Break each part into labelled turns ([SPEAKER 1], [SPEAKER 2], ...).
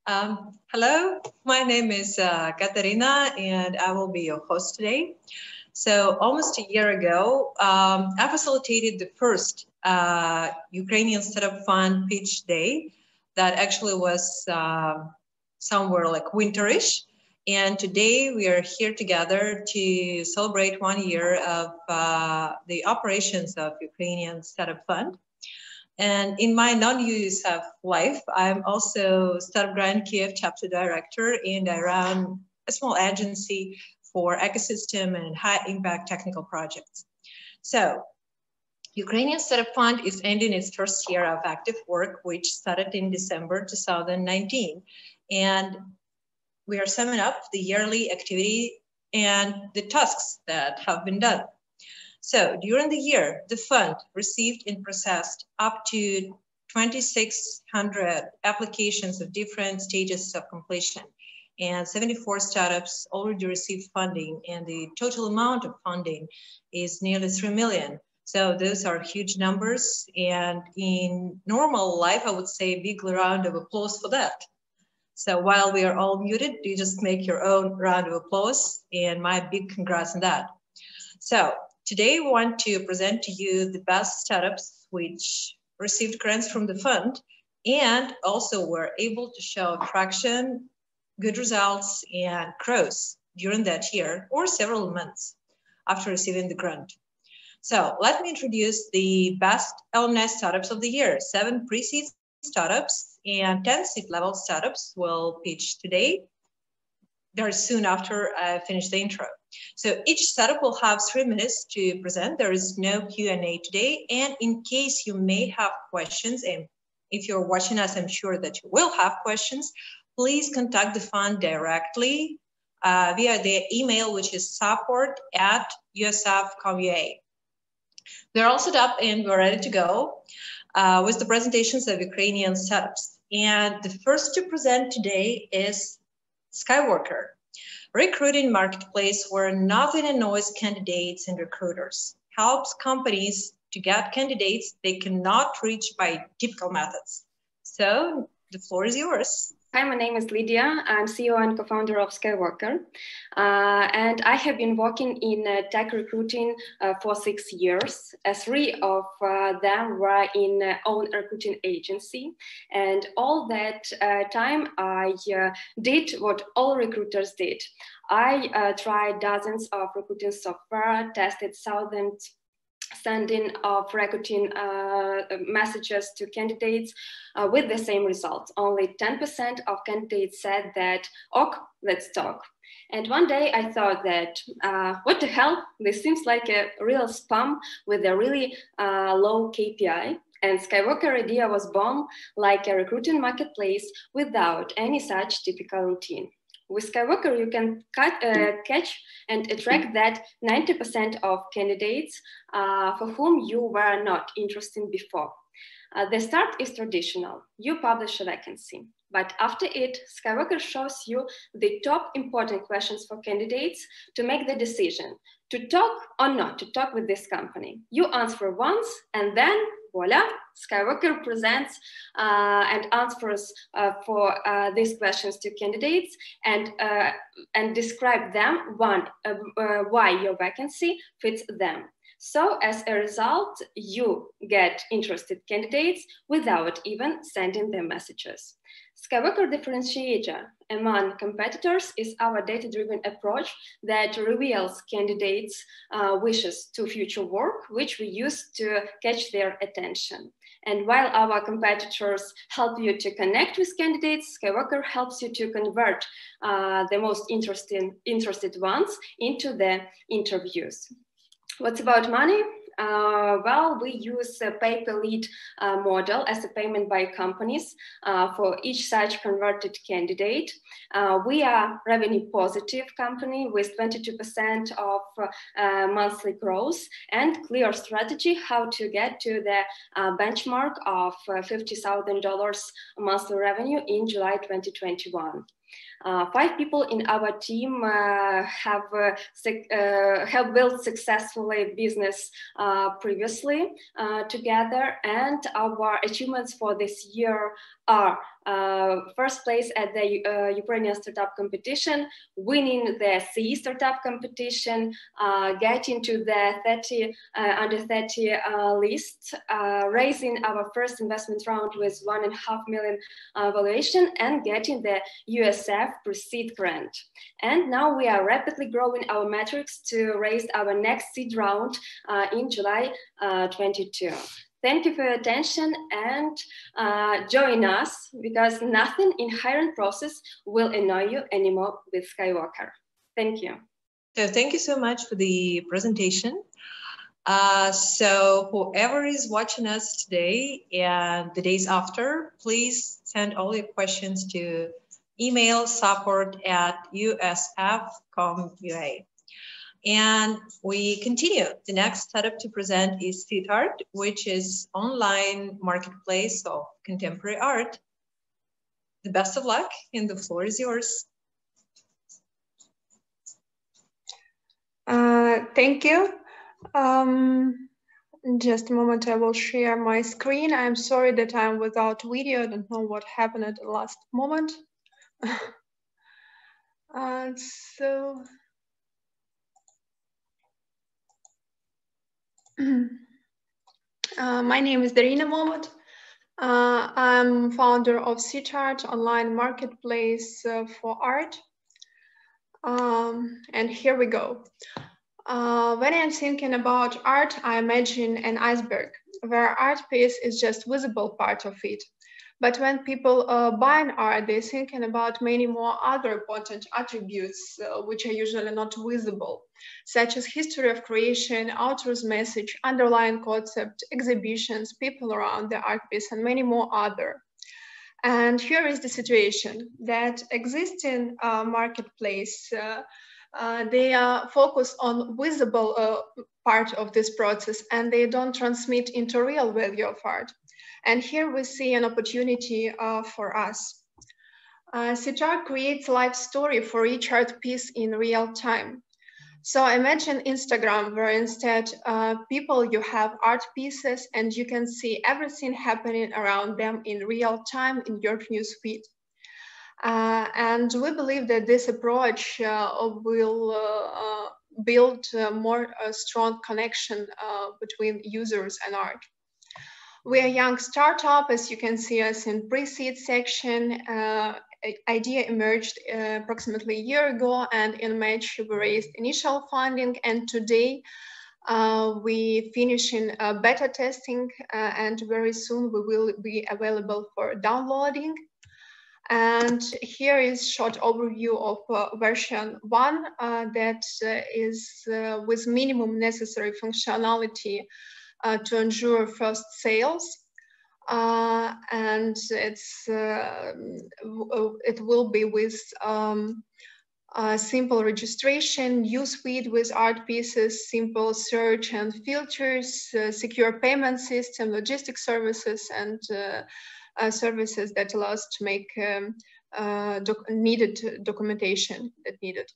[SPEAKER 1] Hello, my name is Katarina, and I will be your host today. So almost a year ago, I facilitated the first Ukrainian Startup Fund pitch day that actually was somewhere like winterish. And today we are here together to celebrate 1 year of the operations of Ukrainian Startup Fund. And in my non-USF life, I'm also Startup Grand Kiev chapter director, and I run a small agency for ecosystem and high impact technical projects. So Ukrainian Startup Fund is ending its first year of active work, which started in December 2019. And we are summing up the yearly activity and the tasks that have been done. So during the year, the fund received and processed up to 2,600 applications of different stages of completion, and 74 startups already received funding, and the total amount of funding is nearly 3 million. So those are huge numbers, and in normal life, I would say a big round of applause for that. So while we are all muted, you just make your own round of applause, and my big congrats on that. So today, we want to present to you the best startups which received grants from the fund and also were able to show traction, good results, and growth during that year or several months after receiving the grant. So let me introduce the best alumni startups of the year. 7 pre-seed startups and 10 seed level startups will pitch today, very soon after I finish the intro. So each startup will have 3 minutes to present. There is no Q&A today. And in case you may have questions, and if you're watching us, I'm sure that you will have questions, please contact the fund directly via their email, which is support@usf.com.ua. We're all set up and we're ready to go with the presentations of Ukrainian startups. And the first to present today is Skyworker, recruiting marketplace where nothing annoys candidates and recruiters, helps companies to get candidates they cannot reach by typical methods. So the floor is yours.
[SPEAKER 2] Hi, my name is Lydia. I'm CEO and co-founder of Skyworker. And I have been working in tech recruiting for 6 years. 3 of them were in own recruiting agency. And all that time I did what all recruiters did. I tried dozens of recruiting software, tested thousands sending of recruiting messages to candidates with the same results. Only 10% of candidates said that, ok, let's talk. And one day I thought that, what the hell? This seems like a real spam with a really low KPI. And Skyworker idea was born like a recruiting marketplace without any such typical routine. With Skyworker, you can catch and attract that 90% of candidates for whom you were not interested before. The start is traditional. You publish a vacancy. But after it, Skyworker shows you the top important questions for candidates to make the decision to talk or not to talk with this company. You answer once and then voila, Skyworker presents and answers for these questions to candidates and describe them why your vacancy fits them. So as a result, you get interested candidates without even sending them messages. Skyworker differentiator among competitors is our data-driven approach that reveals candidates' wishes to future work, which we use to catch their attention. And while our competitors help you to connect with candidates, Skyworker helps you to convert the most interested ones into the interviews. What's about money? Well, we use a pay-per-lead model as a payment by companies for each such converted candidate. We are revenue positive company with 22% of monthly growth and clear strategy how to get to the benchmark of $50,000 monthly revenue in July 2021. 5 people in our team have built successfully business previously together, and our achievements for this year are first place at the Ukrainian startup competition, winning the CE startup competition, getting to the under 30 list, raising our first investment round with $1.5 million valuation, and getting the USF pre-seed grant. And now we are rapidly growing our metrics to raise our next seed round in July 22. Thank you for your attention, and join us, because nothing in hiring process will annoy you anymore with Skyworker. Thank you.
[SPEAKER 1] So thank you so much for the presentation. So whoever is watching us today and the days after, please send all your questions to email support@usf.com.ua. And we continue. The next startup to present is Cittart, which is online marketplace of contemporary art. The best of luck, and the floor is yours.
[SPEAKER 3] Thank you. Just a moment, I will share my screen. I'm sorry that I'm without video. I don't know what happened at the last moment. My name is Darina Momot. I'm founder of Cittart, online marketplace for art. And here we go. When I'm thinking about art, I imagine an iceberg, where art piece is just visible part of it. But when people buy an art, they're thinking about many more other important attributes, which are usually not visible, such as history of creation, author's message, underlying concept, exhibitions, people around the art piece, and many more other. And here is the situation, that existing marketplace, they are focused on visible part of this process, and they don't transmit into real value of art. And here we see an opportunity for us. Cittart creates life story for each art piece in real time. So imagine Instagram, where instead you have art pieces and you can see everything happening around them in real time in your newsfeed. And we believe that this approach will build more strong connection between users and art. We are a young startup, as you can see us in pre-seed section. Idea emerged approximately a year ago, and in March we raised initial funding, and today we finishing beta testing, and very soon we will be available for downloading. And here is short overview of version 1 that is with minimum necessary functionality to ensure first sales, and it will be with simple registration, newsfeed with art pieces, simple search and filters, secure payment system, logistics services, and services that allow us to make needed documentation that needed.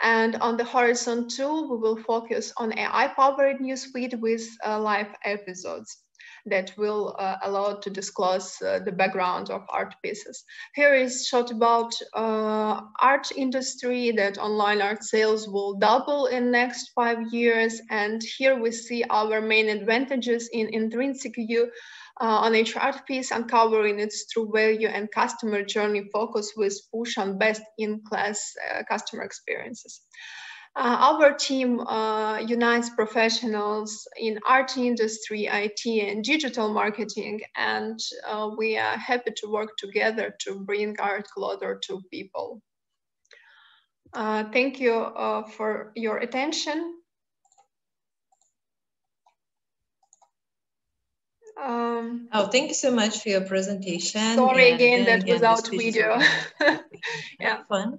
[SPEAKER 3] And on the horizon 2, we will focus on AI-powered newsfeed with live episodes that will allow to disclose the background of art pieces. Here is short about art industry, that online art sales will double in next 5 years. And here we see our main advantages in intrinsic view on each art piece, uncovering its true value and customer journey focus with push on best-in-class customer experiences. Our team unites professionals in art industry, IT, and digital marketing, and we are happy to work together to bring art closer to people. Thank you for your attention.
[SPEAKER 1] Thank you so much for your presentation.
[SPEAKER 3] Sorry again that without video.
[SPEAKER 1] Yeah, fun.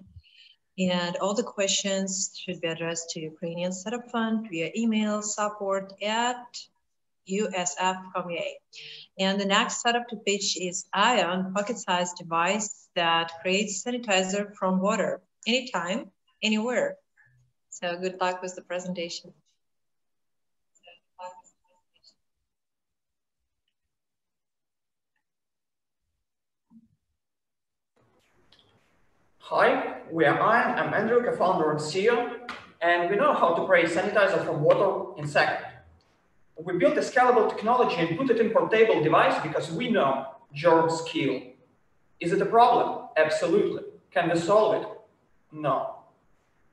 [SPEAKER 1] And all the questions should be addressed to Ukrainian Startup Fund via email support@usf.com.ua. USF-CommUA. And the next setup to pitch is IOON, pocket-sized device that creates sanitizer from water, anytime, anywhere. So good luck with the presentation.
[SPEAKER 4] Hi, we are IOON. I'm Andrew, co-founder and CEO, and we know how to create sanitizer from water in seconds. We built a scalable technology and put it in portable device because we know germs kill. Is it a problem? Absolutely. Can we solve it? No.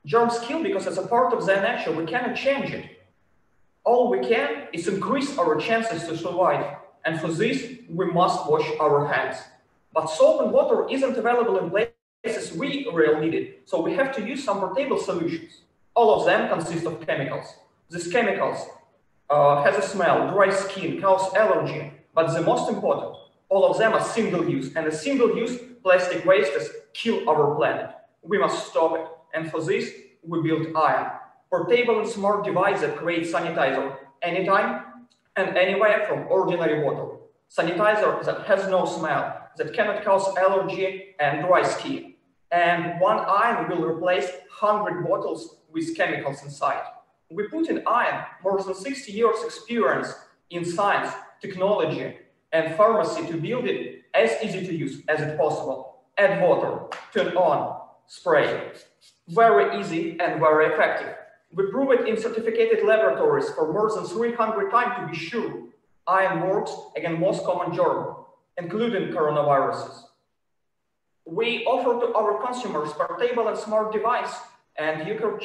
[SPEAKER 4] Germs kill because as a part of their nature, we cannot change it. All we can is increase our chances to survive, and for this, we must wash our hands. But soap and water isn't available in places we really need it, so we have to use some portable solutions. All of them consist of chemicals. These chemicals has a smell, dry skin, cause allergy, but the most important, all of them are single-use, and a single-use plastic wastes kill our planet. We must stop it, and for this, we built IOON, portable and smart device that creates sanitizer anytime and anywhere from ordinary water. Sanitizer that has no smell, that cannot cause allergy and dry skin. And one IOON will replace 100 bottles with chemicals inside. We put in IOON more than 60 years experience in science, technology, and pharmacy to build it as easy to use as it possible. Add water, turn on, spray. Very easy and very effective. We prove it in certificated laboratories for more than 300 times to be sure IOON works against most common germs, including coronaviruses. We offer to our consumers portable and smart device, and you can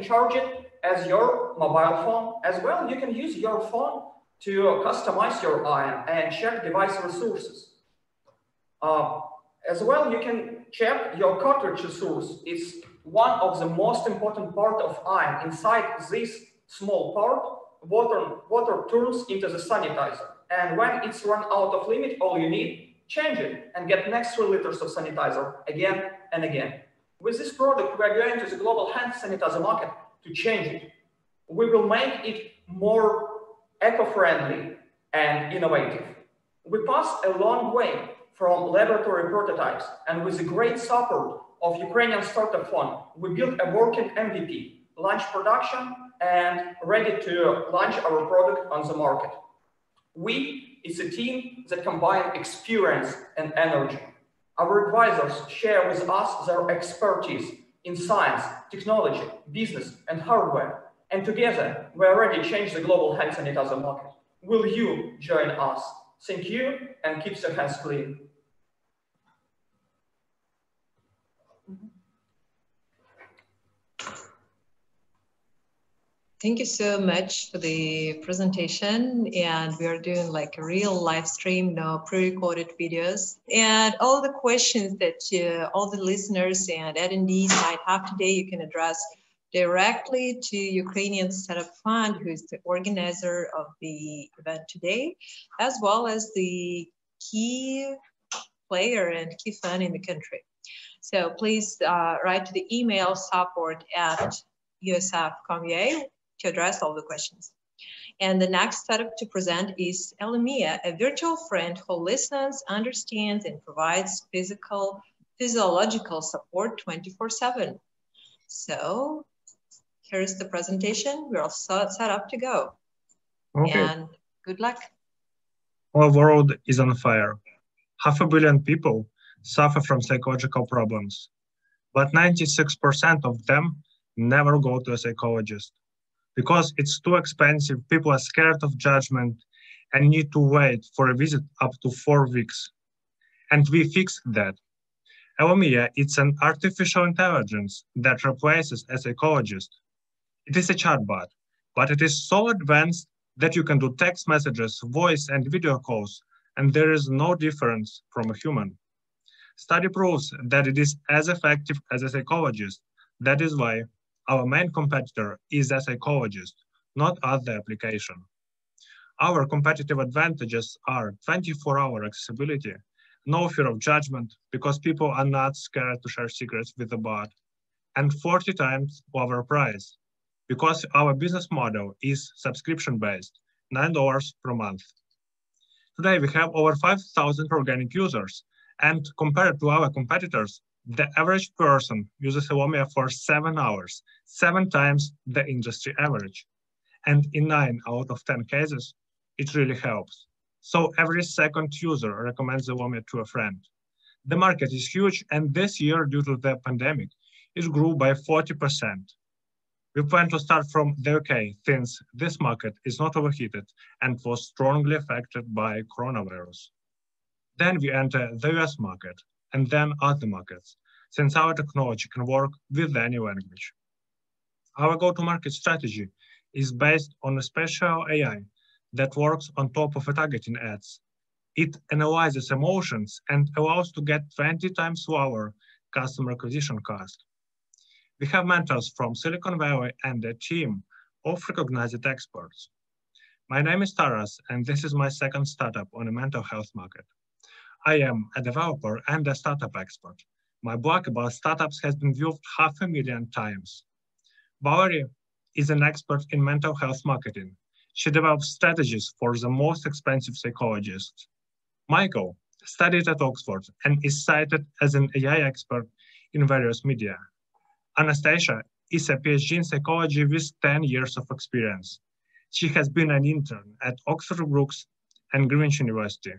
[SPEAKER 4] charge it as your mobile phone. As well, you can use your phone to customize your IOON and check device resources. As well, you can check your cartridge resource. It's one of the most important part of IOON. Inside this small part, water turns into the sanitizer. And when it's run out of limit, all you need, change it and get next 3 liters of sanitizer again and again. With this product, we are going to the global hand sanitizer market to change it. We will make it more eco-friendly and innovative. We passed a long way from laboratory prototypes, and with the great support of Ukrainian startup fund, we built a working MVP, launch production, and ready to launch our product on the market. We is a team that combines experience and energy. Our advisors share with us their expertise in science, technology, business, and hardware. And together, we already changed the global hand sanitizer market. Will you join us? Thank you, and keep your hands clean.
[SPEAKER 1] Thank you so much for the presentation. And we are doing like a real live stream, no pre-recorded videos. And all the questions that all the listeners and attendees might have today, you can address directly to Ukrainian Startup Fund, who is the organizer of the event today, as well as the key player and key fund in the country. So please write to the email support@usf.com.ua to address all the questions. And the next startup to present is Elomia, a virtual friend who listens, understands, and provides physiological support 24/7. So here's the presentation. We're all set up to go. Okay. And good luck.
[SPEAKER 5] Our world is on fire. 500 million people suffer from psychological problems, but 96% of them never go to a psychologist. Because it's too expensive, people are scared of judgment and need to wait for a visit up to 4 weeks. And we fixed that. Elomia, it's an artificial intelligence that replaces a psychologist. It is a chatbot, but it is so advanced that you can do text messages, voice and video calls, and there is no difference from a human. Study proves that it is as effective as a psychologist. That is why our main competitor is a psychologist, not other application. Our competitive advantages are 24-hour accessibility, no fear of judgment because people are not scared to share secrets with the bot, and 40 times lower price because our business model is subscription-based, $9 per month. Today, we have over 5,000 organic users, and compared to our competitors, the average person uses Elomia for 7 hours, 7 times the industry average. And in 9 out of 10 cases, it really helps. So every second user recommends Elomia to a friend. The market is huge, and this year, due to the pandemic, it grew by 40%. We plan to start from the UK, since this market is not overheated and was strongly affected by coronavirus. Then we enter the US market, and then other markets, since our technology can work with any language. Our go-to-market strategy is based on a special AI that works on top of a targeting ads. It analyzes emotions and allows to get 20 times lower customer acquisition cost. We have mentors from Silicon Valley and a team of recognized experts. My name is Taras, and this is my second startup on a mental health market. I am a developer and a startup expert. My blog about startups has been viewed 500,000 times. Valerie is an expert in mental health marketing. She develops strategies for the most expensive psychologists. Michael studied at Oxford and is cited as an AI expert in various media. Anastasia is a PhD in psychology with 10 years of experience. She has been an intern at Oxford Brookes and Greenwich University.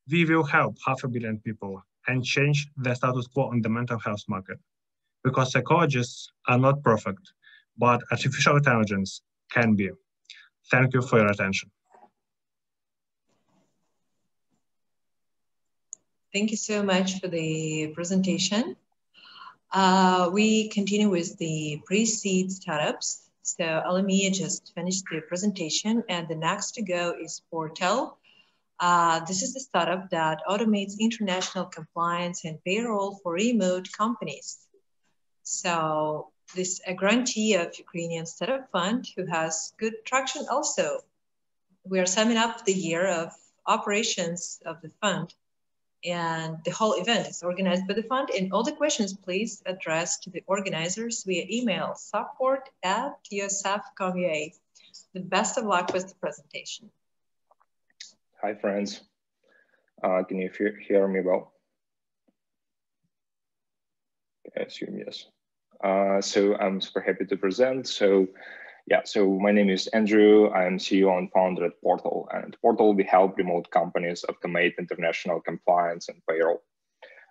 [SPEAKER 5] We will help 500 million people and change the status quo on the mental health market, because psychologists are not perfect, but artificial intelligence can be. Thank you for your attention.
[SPEAKER 1] Thank you so much for the presentation. We continue with the pre-seed startups. So Elomia just finished the presentation, and the next to go is Portal. This is the startup that automates international compliance and payroll for remote companies. So this is a grantee of Ukrainian Startup Fund who has good traction also. We are summing up the year of operations of the fund, and the whole event is organized by the fund. And all the questions, please address to the organizers via email, support@usf.com.ua. The best of luck with the presentation.
[SPEAKER 6] Hi, friends. Can you hear me well? I assume yes. So I'm super happy to present. So my name is Andrew. I'm CEO and founder at Portal. And at Portal, we help remote companies automate international compliance and payroll.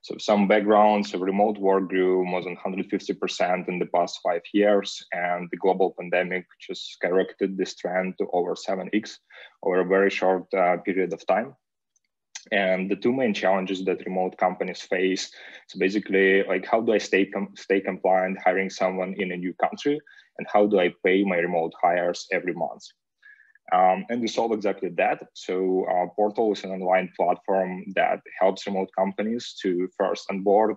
[SPEAKER 6] So some background, so remote work grew more than 150% in the past 5 years, and the global pandemic just skyrocketed this trend to over 7x over a very short period of time. And the two main challenges that remote companies face is basically like, how do I stay compliant hiring someone in a new country, and how do I pay my remote hires every month? And we solve exactly that. So Portal is an online platform that helps remote companies to first onboard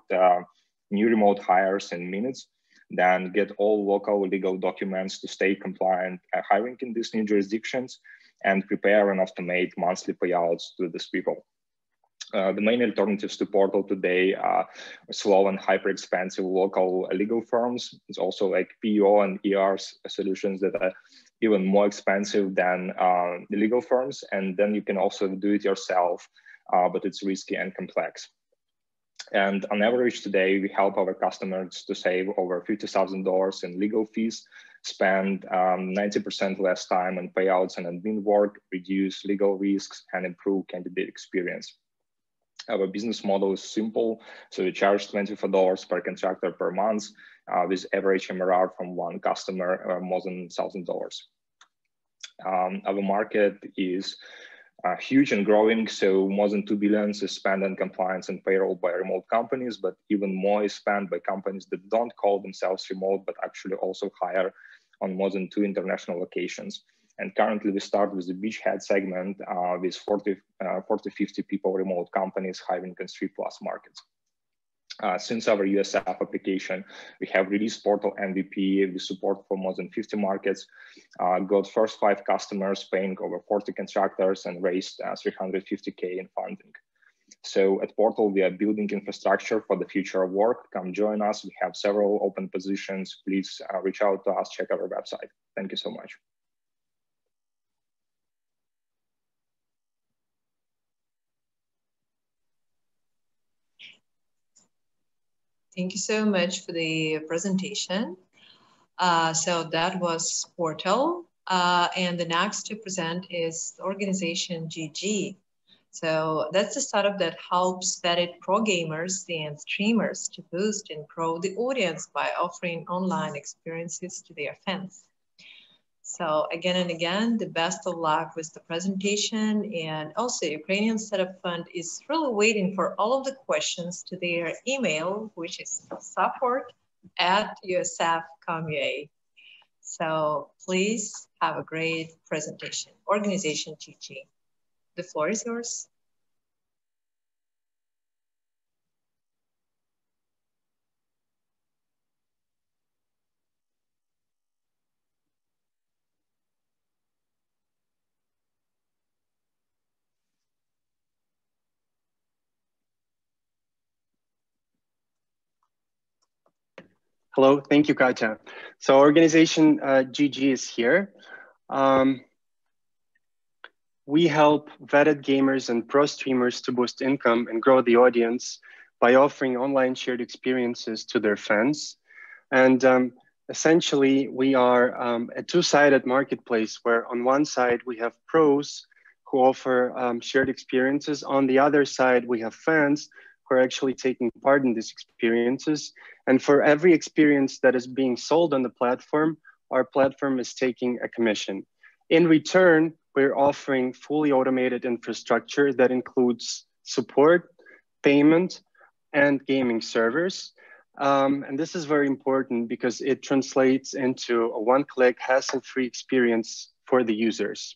[SPEAKER 6] new remote hires in minutes, then get all local legal documents to stay compliant hiring in these new jurisdictions, and prepare and automate monthly payouts to these people. The main alternatives to Portal today are slow and hyper expensive local legal firms. It's also like PO and ER solutions that are even more expensive than the legal firms. And then you can also do it yourself, but it's risky and complex. And on average today, we help our customers to save over $50,000 in legal fees, spend 90% less time on payouts and admin work, reduce legal risks, and improve candidate experience. Our business model is simple. So we charge $24 per contractor per month, with average MRR from one customer more than $1,000. Our market is huge and growing. So more than $2 billion is spent on compliance and payroll by remote companies, but even more is spent by companies that don't call themselves remote, but actually also hire on more than 2 international locations. And currently we start with the beachhead segment with 40, 50 people remote companies hiring in 3+ markets. Since our USF application, we have released Portal MVP with support for more than 50 markets, got first 5 customers paying over 40 contractors, and raised $350K in funding. So at Portal, we are building infrastructure for the future of work. Come join us. We have several open positions. Please reach out to us, check our website. Thank you so much.
[SPEAKER 1] Thank you so much for the presentation. So that was Portal. And the next to present is the organization GG. So that's a startup that helps vetted pro gamers and streamers to boost and grow the audience by offering online experiences to their fans. So again and again, the best of luck with the presentation. And also Ukrainian Startup Fund is really waiting for all of the questions to their email, which is support@usf.com.ua. So please have a great presentation. Organization GG. The floor is yours.
[SPEAKER 7] Hello, thank you, Katya. So organization GG is here. We help vetted gamers and pro streamers to boost income and grow the audience by offering online shared experiences to their fans. And essentially, we are a two-sided marketplace where on one side, we have pros who offer shared experiences. On the other side, we have fans who are actually taking part in these experiences. And for every experience that is being sold on the platform, our platform is taking a commission. In return, we're offering fully automated infrastructure that includes support, payment, and gaming servers. And this is very important because it translates into a one-click, hassle-free experience for the users.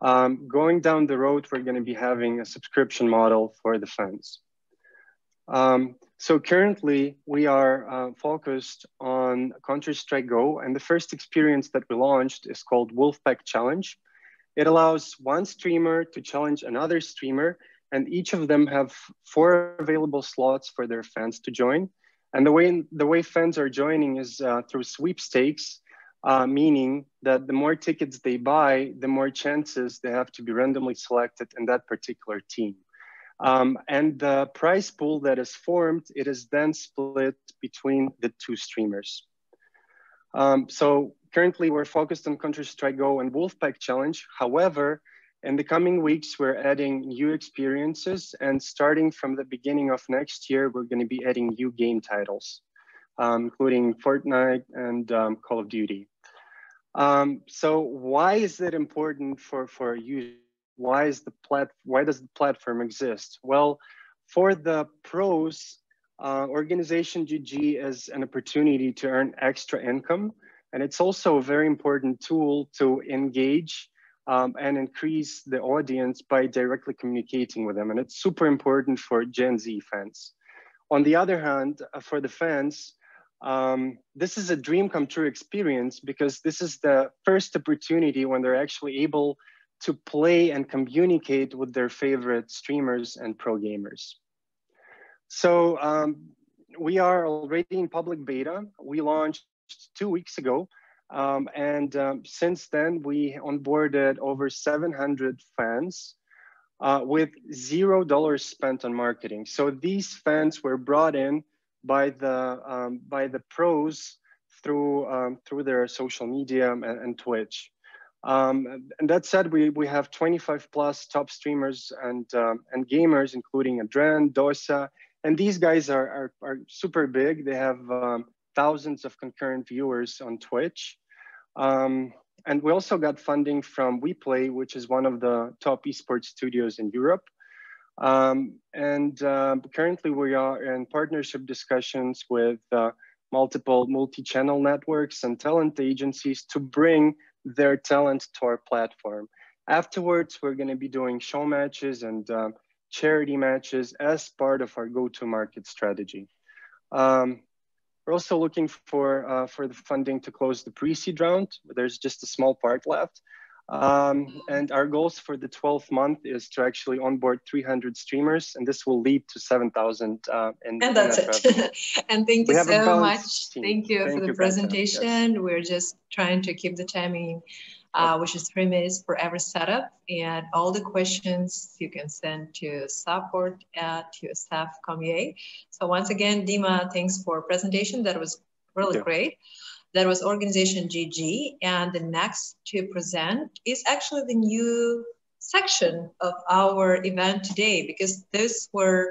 [SPEAKER 7] Going down the road, we're going to be having a subscription model for the fans. So currently, we are focused on Counter-Strike Go, and the first experience that we launched is called Wolfpack Challenge. It allows one streamer to challenge another streamer, and each of them have 4 available slots for their fans to join. And the way fans are joining is through sweepstakes, meaning that the more tickets they buy, the more chances they have to be randomly selected in that particular team. And the prize pool that is formed, it is then split between the 2 streamers. So currently we're focused on Counter-Strike Go and Wolfpack Challenge. However, in the coming weeks, we're adding new experiences, and starting from the beginning of next year, we're going to be adding new game titles, including Fortnite and Call of Duty. So why is it important for users? Why does the platform exist? Well, for the pros, organization GG is an opportunity to earn extra income, and it's also a very important tool to engage and increase the audience by directly communicating with them. And it's super important for Gen Z fans. On the other hand, for the fans, this is a dream come true experience because this is the first opportunity when they're actually able to play and communicate with their favorite streamers and pro gamers. So we are already in public beta. We launched 2 weeks ago. Since then, we onboarded over 700 fans with $0 spent on marketing. So these fans were brought in by the pros through their social media and Twitch. And that said, we have 25 plus top streamers and gamers, including Adren, Dosa, and these guys are super big. They have thousands of concurrent viewers on Twitch. And we also got funding from WePlay, which is one of the top esports studios in Europe. Currently we are in partnership discussions with multiple multi-channel networks and talent agencies to bring their talent to our platform. Afterwards, we're going to be doing show matches and charity matches as part of our go-to-market strategy. We're also looking for the funding to close the pre-seed round. There's just a small part left. And our goals for the 12th month is to actually onboard 300 streamers, and this will lead to 7,000
[SPEAKER 1] and that's it. And thank you so much. Thank you for the presentation. Yes. We're just trying to keep the timing which is 3 minutes for every setup. And all the questions you can send to support@usf.com.ua. So once again, Dima, thanks for presentation. That was really great. That was organization GG. And the next to present is actually the new section of our event today, because those were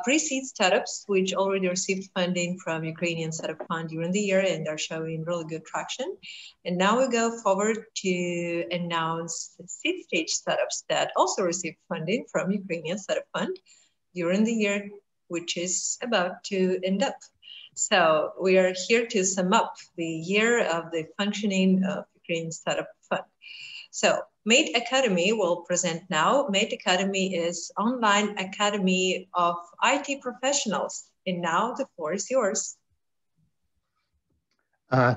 [SPEAKER 1] pre-seed startups which already received funding from Ukrainian Startup Fund during the year, and they're showing really good traction. And now we go forward to announce the seed stage startups that also received funding from Ukrainian Startup Fund during the year, which is about to end up. So we are here to sum up the year of the functioning of Ukrainian Startup Fund. So Mate Academy will present now. Mate Academy is online academy of IT professionals. And now the floor is yours.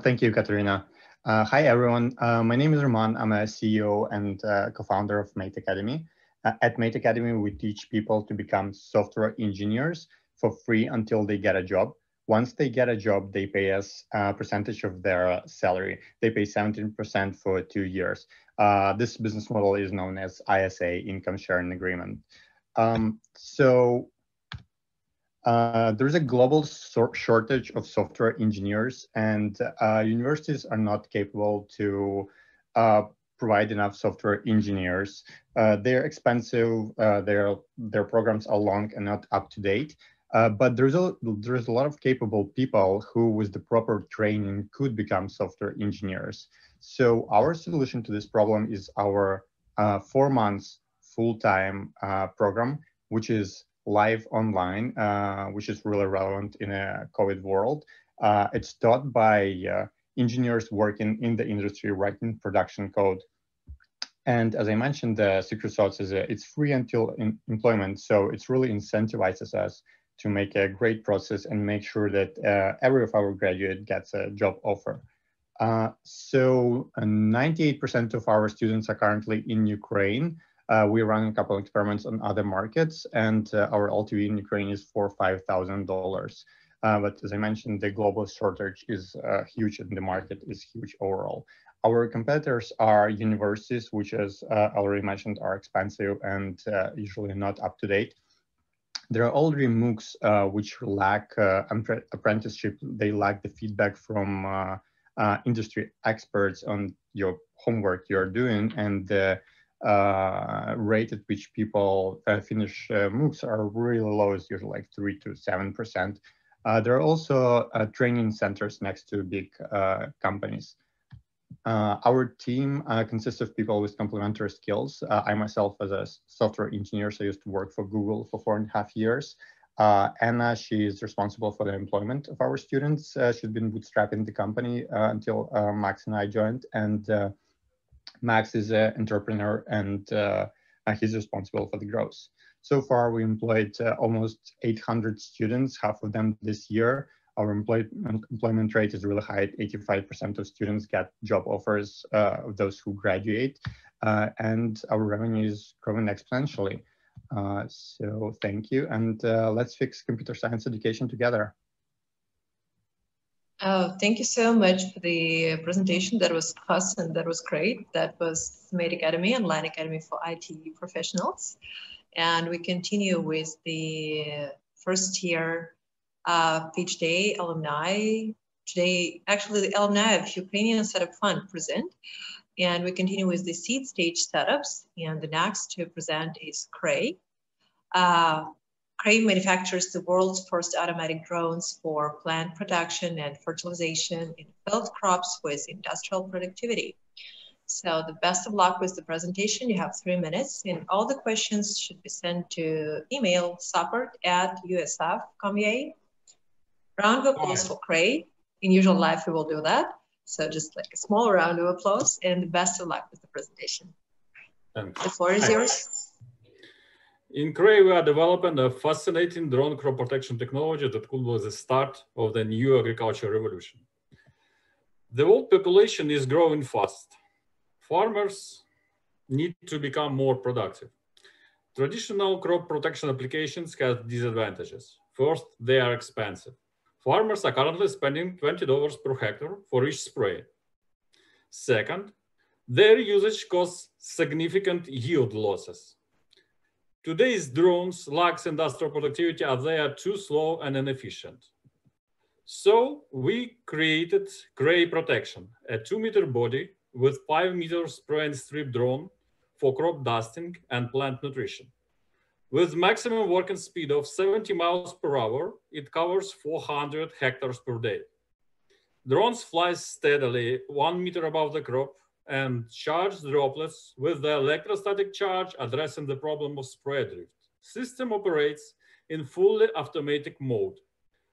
[SPEAKER 8] Thank you, Katerina. Hi, everyone. My name is Roman. I'm a CEO and co-founder of Mate Academy. At Mate Academy, we teach people to become software engineers for free until they get a job. Once they get a job, they pay us a percentage of their salary. They pay 17% for 2 years. This business model is known as ISA, Income Sharing Agreement. There's a global shortage of software engineers, and universities are not capable to provide enough software engineers. They're expensive, their programs are long and not up to date. But there's a lot of capable people who, with the proper training, could become software engineers. So our solution to this problem is our 4 months full-time program, which is live online, which is really relevant in a COVID world. It's taught by engineers working in the industry, writing production code. And as I mentioned, the secret sauce is it's free until employment. So it really incentivizes us to make a great process and make sure that every of our graduate gets a job offer. So 98% of our students are currently in Ukraine. We run a couple of experiments on other markets, and our LTV in Ukraine is $4,000 or $5,000. But as I mentioned, the global shortage is huge and the market is huge overall. Our competitors are universities, which, as already mentioned, are expensive and usually not up to date. There are already MOOCs which lack apprenticeship. They lack the feedback from industry experts on your homework you're doing, and the rate at which people finish MOOCs are really low. It's usually like 3 to 7%. There are also training centers next to big companies. Our team consists of people with complementary skills. I myself, as a software engineer, so I used to work for Google for 4.5 years. Anna, she is responsible for the employment of our students. She's been bootstrapping the company until Max and I joined. And Max is an entrepreneur, and he's responsible for the growth. So far, we employed almost 800 students, half of them this year. Our employment rate is really high. 85% of students get job offers of those who graduate, and our revenue is growing exponentially. So thank you, and let's fix computer science education together.
[SPEAKER 1] Oh, thank you so much for the presentation. That was awesome. That was great. That was Mate Academy, Online Academy for IT Professionals. And we continue with the first year pitch day alumni. Today, actually, the alumni of Ukrainian Startup Fund present. And we continue with the seed stage startups. And the next to present is Kray. Kray manufactures the world's first automatic drones for plant production and fertilization in field crops with industrial productivity. So the best of luck with the presentation. You have 3 minutes, and all the questions should be sent to email support@usf.com.ua. Round of applause for Kray. In usual life, we will do that. So just like a small round of applause, and the best of luck with the presentation. Thanks. The floor is yours.
[SPEAKER 9] In Kray, we are developing a fascinating drone crop protection technology that could be the start of the new agriculture revolution. The world population is growing fast. Farmers need to become more productive. Traditional crop protection applications have disadvantages. First, they are expensive. Farmers are currently spending $20 per hectare for each spray. Second, Their usage causes significant yield losses. Today's drones lack industrial productivity as they are too slow and inefficient. So we created Kray Protection, a 2-meter body with 5 meters spray and strip drone for crop dusting and plant nutrition. With maximum working speed of 70 miles per hour, it covers 400 hectares per day. Drones fly steadily 1 meter above the crop and charge droplets with the electrostatic charge, addressing the problem of spray drift. System operates in fully automatic mode.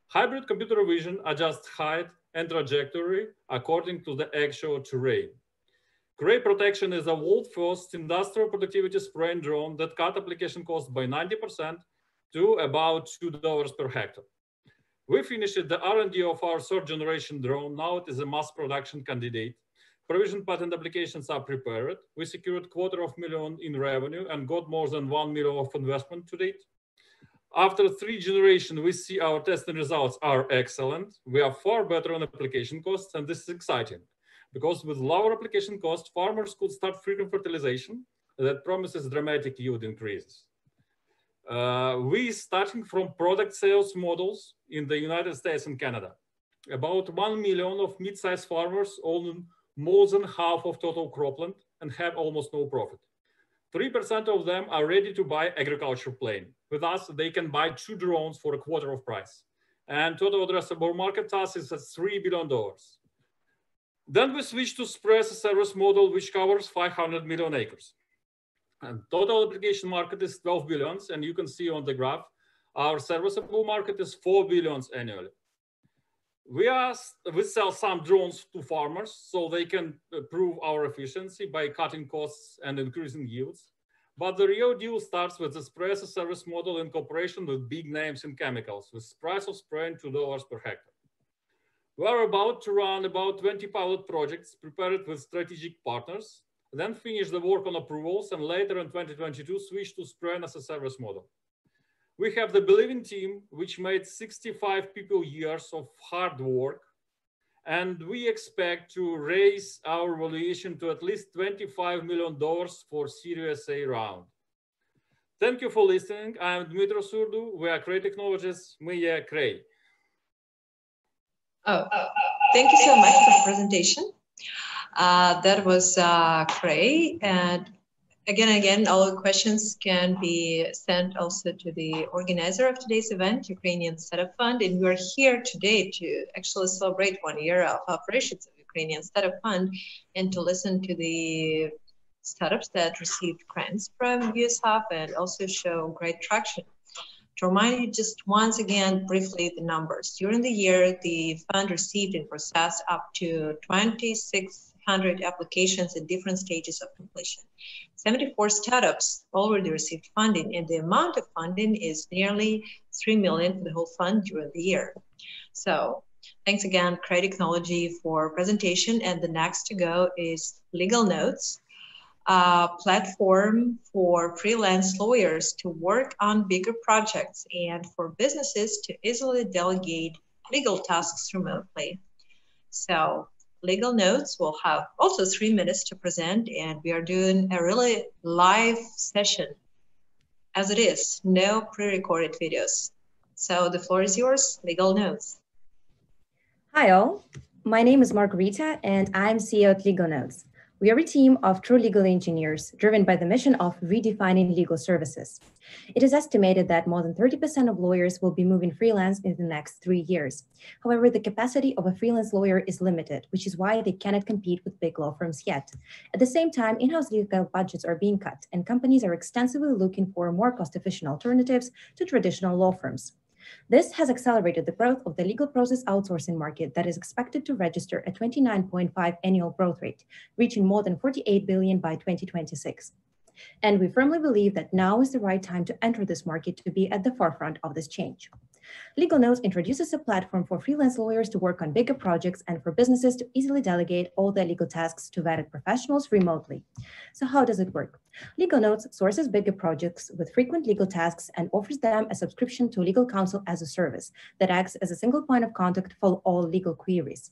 [SPEAKER 9] Hybrid computer vision adjusts height and trajectory according to the actual terrain. Kray Protection is a world-first industrial productivity spraying drone that cut application cost by 90% to about $2 per hectare. We finished the R&D of our third-generation drone. Now it is a mass production candidate. Provision patent applications are prepared. We secured $250,000 in revenue and got more than $1 million of investment to date. After 3 generations, we see our testing results are excellent. We are far better on application costs, and this is exciting because with lower application costs, farmers could start frequent fertilization that promises dramatic yield increases. We starting from product sales models in the United States and Canada. About 1 million of mid-sized farmers own more than half of total cropland and have almost no profit. 3% of them are ready to buy agriculture plane. With us, they can buy 2 drones for a quarter of price. And total addressable market size is at $3 billion. Then we switch to spray as a service model, which covers 500 million acres. And total application market is 12 billions. And you can see on the graph, our serviceable market is 4 billions annually. We sell some drones to farmers so they can improve our efficiency by cutting costs and increasing yields. But the real deal starts with the spray as a service model in cooperation with big names in chemicals, with price of spraying $2 per hectare. We are about to run about 20 pilot projects prepared with strategic partners, then finish the work on approvals, and later in 2022 switch to spraying as a service model. We have the believing team, which made 65 people years of hard work, and we expect to raise our valuation to at least $25 million for Series A round. Thank you for listening. I'm Dmitry Surdu. We are Kray Technologies. We are Kray.
[SPEAKER 1] Thank you so much for the presentation. That was Kray, and again, all the questions can be sent also to the organizer of today's event, Ukrainian Startup Fund, and we're here today to actually celebrate 1 year of operations of Ukrainian Startup Fund and to listen to the startups that received grants from USHAF and also show great traction. To remind you just once again, briefly, the numbers. During the year, the fund received and processed up to 2,600 applications in different stages of completion. 74 startups already received funding, and the amount of funding is nearly $3 million for the whole fund during the year. So thanks again, Kray Technology, for presentation. And the next to go is Legal Notes, a platform for freelance lawyers to work on bigger projects and for businesses to easily delegate legal tasks remotely. So Legal Notes will have also 3 minutes to present, and we are doing a really live session as it is, no pre-recorded videos. So the floor is yours, Legal Notes.
[SPEAKER 10] Hi all, my name is Margarita and I'm CEO at Legal Notes. We are a team of true legal engineers driven by the mission of redefining legal services. It is estimated that more than 30% of lawyers will be moving freelance in the next 3 years. However, the capacity of a freelance lawyer is limited, which is why they cannot compete with big law firms yet. At the same time, in-house legal budgets are being cut, and companies are extensively looking for more cost-efficient alternatives to traditional law firms. This has accelerated the growth of the legal process outsourcing market that is expected to register a 29.5% annual growth rate, reaching more than $48 billion by 2026. And we firmly believe that now is the right time to enter this market to be at the forefront of this change. Legal Notes introduces a platform for freelance lawyers to work on bigger projects and for businesses to easily delegate all their legal tasks to vetted professionals remotely. So how does it work? Legal Notes sources bigger projects with frequent legal tasks and offers them a subscription to legal counsel as a service that acts as a single point of contact for all legal queries.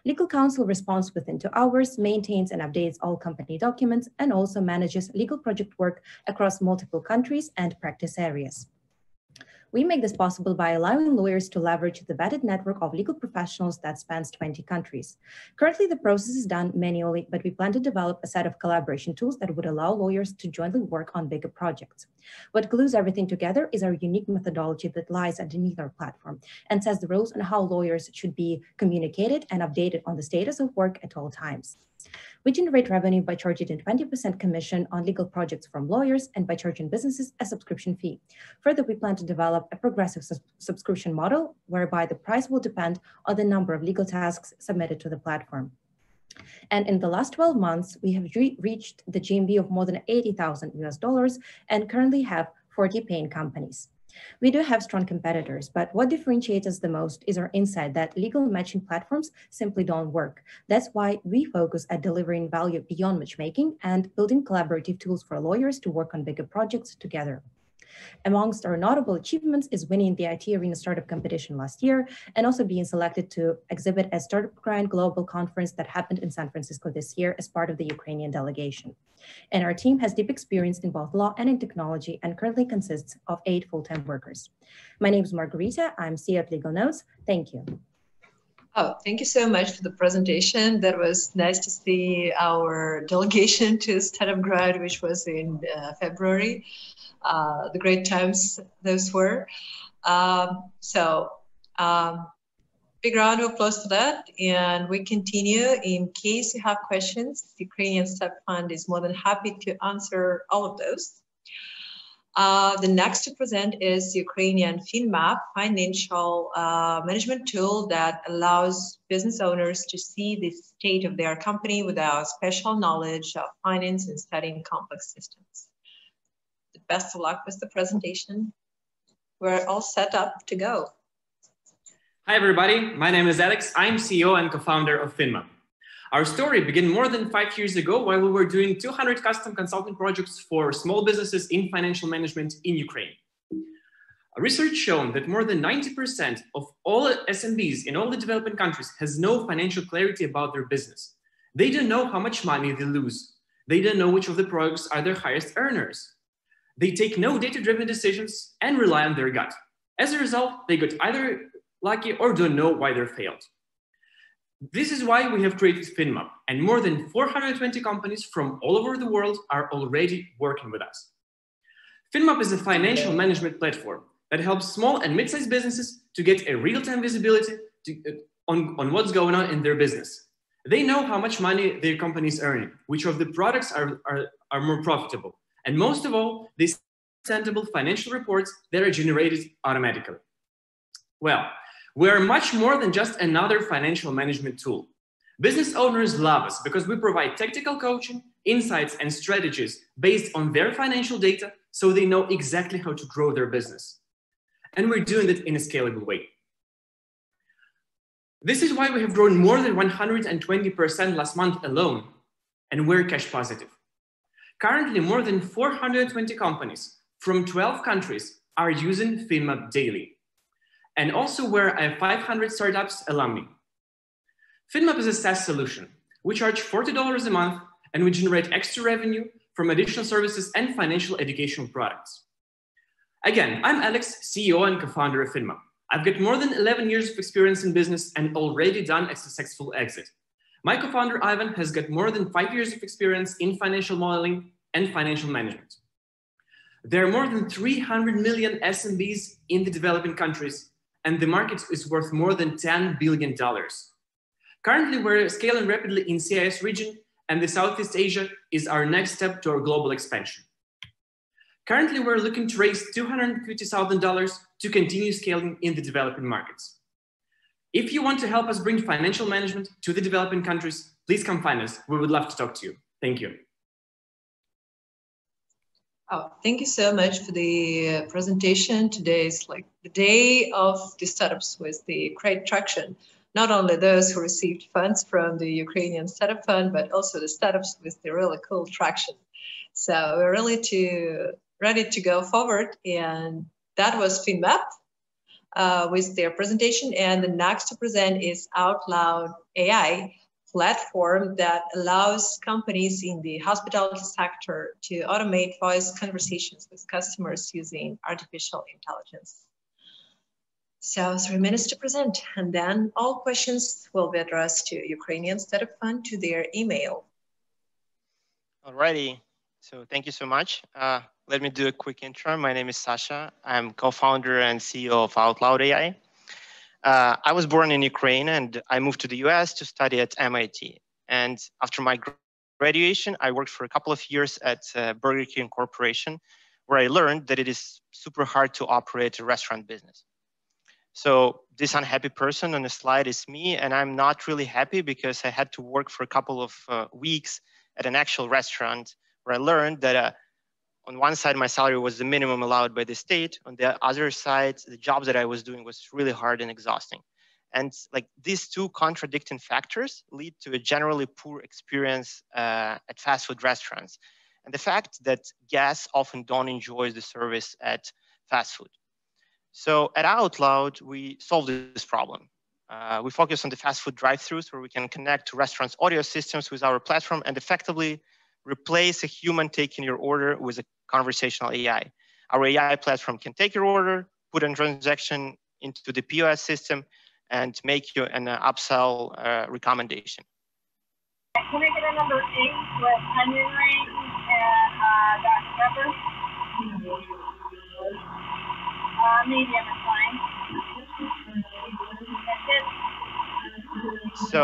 [SPEAKER 10] Legal counsel responds within 2 hours, maintains and updates all company documents, and also manages legal project work across multiple countries and practice areas. We make this possible by allowing lawyers to leverage the vetted network of legal professionals that spans 20 countries. Currently, the process is done manually, but we plan to develop a set of collaboration tools that would allow lawyers to jointly work on bigger projects. What glues everything together is our unique methodology that lies underneath our platform and sets the rules on how lawyers should be communicated and updated on the status of work at all times. We generate revenue by charging a 20% commission on legal projects from lawyers and by charging businesses a subscription fee. Further, we plan to develop a progressive subscription model whereby the price will depend on the number of legal tasks submitted to the platform. And in the last 12 months, we have reached the GMV of more than $80,000 and currently have 40 paying companies. We do have strong competitors, but what differentiates us the most is our insight that legal matching platforms simply don't work. That's why we focus at delivering value beyond matchmaking and building collaborative tools for lawyers to work on bigger projects together. Amongst our notable achievements is winning the IT Arena Startup Competition last year and also being selected to exhibit at Startup Grind Global Conference that happened in San Francisco this year as part of the Ukrainian delegation. And our team has deep experience in both law and in technology and currently consists of 8 full-time workers. My name is Margarita. I'm CEO at Legal Notes. Thank you.
[SPEAKER 1] Oh, thank you so much for the presentation. That was nice to see our delegation to Startup Grind, which was in February. The great times those were. Big round of applause for that. And we continue. In case you have questions, the Ukrainian Startup Fund is more than happy to answer all of those. The next to present is Ukrainian FinMap, financial management tool that allows business owners to see the state of their company without special knowledge of finance and studying complex systems. Best of luck with the presentation. We're all set up to go.
[SPEAKER 11] Hi, everybody. My name is Alex. I'm CEO and co-founder of FinMap. Our story began more than 5 years ago while we were doing 200 custom consulting projects for small businesses in financial management in Ukraine. Research shown that more than 90% of all SMBs in all the developing countries has no financial clarity about their business. They don't know how much money they lose. They don't know which of the products are their highest earners. They take no data-driven decisions and rely on their gut. As a result, they got either lucky or don't know why they failed. This is why we have created FinMap, and more than 420 companies from all over the world are already working with us. FinMap is a financial management platform that helps small and mid-sized businesses to get a real-time visibility on what's going on in their business. They know how much money their company is earning, which of the products are more profitable, and most of all, these understandable financial reports that are generated automatically. Well, we're much more than just another financial management tool. Business owners love us because we provide technical coaching, insights, and strategies based on their financial data so they know exactly how to grow their business. And we're doing it in a scalable way. This is why we have grown more than 120% last month alone, and we're cash positive. Currently, more than 420 companies from 12 countries are using FinMap daily. And also we're a 500 startups alumni. FinMap is a SaaS solution. We charge $40 a month and we generate extra revenue from additional services and financial educational products. Again, I'm Alex, CEO and co-founder of FinMap. I've got more than 11 years of experience in business and already done a successful exit. My co-founder Ivan has got more than 5 years of experience in financial modeling and financial management. There are more than 300 million SMBs in the developing countries, and the market is worth more than $10 billion. Currently, we're scaling rapidly in CIS region, and the Southeast Asia is our next step to our global expansion. Currently, we're looking to raise $250,000 to continue scaling in the developing markets. If you want to help us bring financial management to the developing countries, please come find us. We would love to talk to you. Thank you.
[SPEAKER 1] Oh, thank you so much for the presentation. Today is like the day of the startups with the Kray Protection. Not only those who received funds from the Ukrainian Startup Fund, but also the startups with the really cool traction. So we're really ready to go forward. And that was FinMap with their presentation. And the next to present is OutLoud AI, platform that allows companies in the hospitality sector to automate voice conversations with customers using artificial intelligence. So 3 minutes to present, and then all questions will be addressed to Ukrainian Startup Fund to their email.
[SPEAKER 12] Alrighty, so thank you so much. Let me do a quick intro. My name is Sasha. I'm co-founder and CEO of OutLoud AI. I was born in Ukraine and I moved to the US to study at MIT. And after my graduation, I worked for a couple of years at Burger King Corporation, where I learned that it is super hard to operate a restaurant business. So this unhappy person on the slide is me, and I'm not really happy because I had to work for a couple of weeks at an actual restaurant where I learned that on one side, my salary was the minimum allowed by the state. On the other side, the job that I was doing was really hard and exhausting. And like these two contradicting factors lead to a generally poor experience at fast food restaurants. And the fact that guests often don't enjoy the service at fast food. So at OutLoud, we solved this problem. We focus on the fast food drive-thrus where we can connect to restaurants' audio systems with our platform and effectively replace a human taking your order with a conversational AI. Our AI platform can take your order, put a transaction into the POS system, and make you an upsell recommendation.
[SPEAKER 13] Can I get a number 8 with onion rings and Dr. Pepper? Medium is fine. That's it.
[SPEAKER 12] So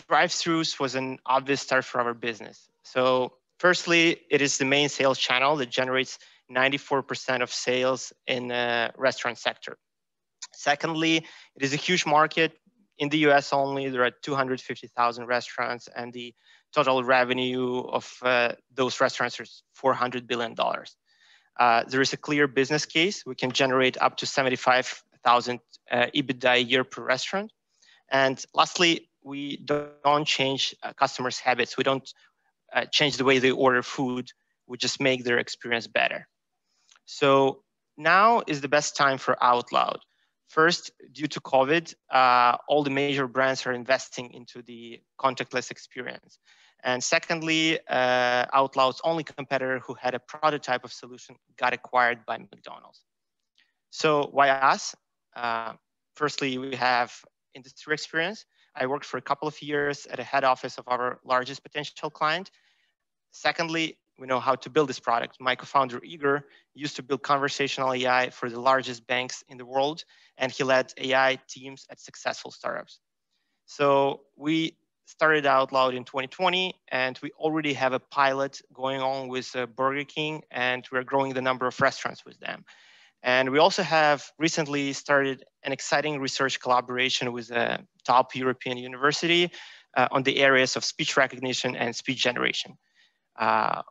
[SPEAKER 12] drive-thrus was an obvious start for our business. So firstly, it is the main sales channel that generates 94% of sales in the restaurant sector. Secondly, it is a huge market. In the US only, there are 250,000 restaurants, and the total revenue of those restaurants is $400 billion. There is a clear business case. We can generate up to 75,000 EBITDA a year per restaurant. And lastly, we don't change customers' habits. We don't change the way they order food. We just make their experience better. So now is the best time for OutLoud. First, due to COVID, all the major brands are investing into the contactless experience. And secondly, OutLoud's only competitor who had a prototype of solution got acquired by McDonald's. So why us? Firstly, we have industry experience. I worked for a couple of years at a head office of our largest potential client. Secondly, we know how to build this product. My co-founder, Igor, used to build conversational AI for the largest banks in the world, and he led AI teams at successful startups. So we started OutLoud in 2020, and we already have a pilot going on with Burger King, and we're growing the number of restaurants with them. And we also have recently started an exciting research collaboration with a top European university on the areas of speech recognition and speech generation.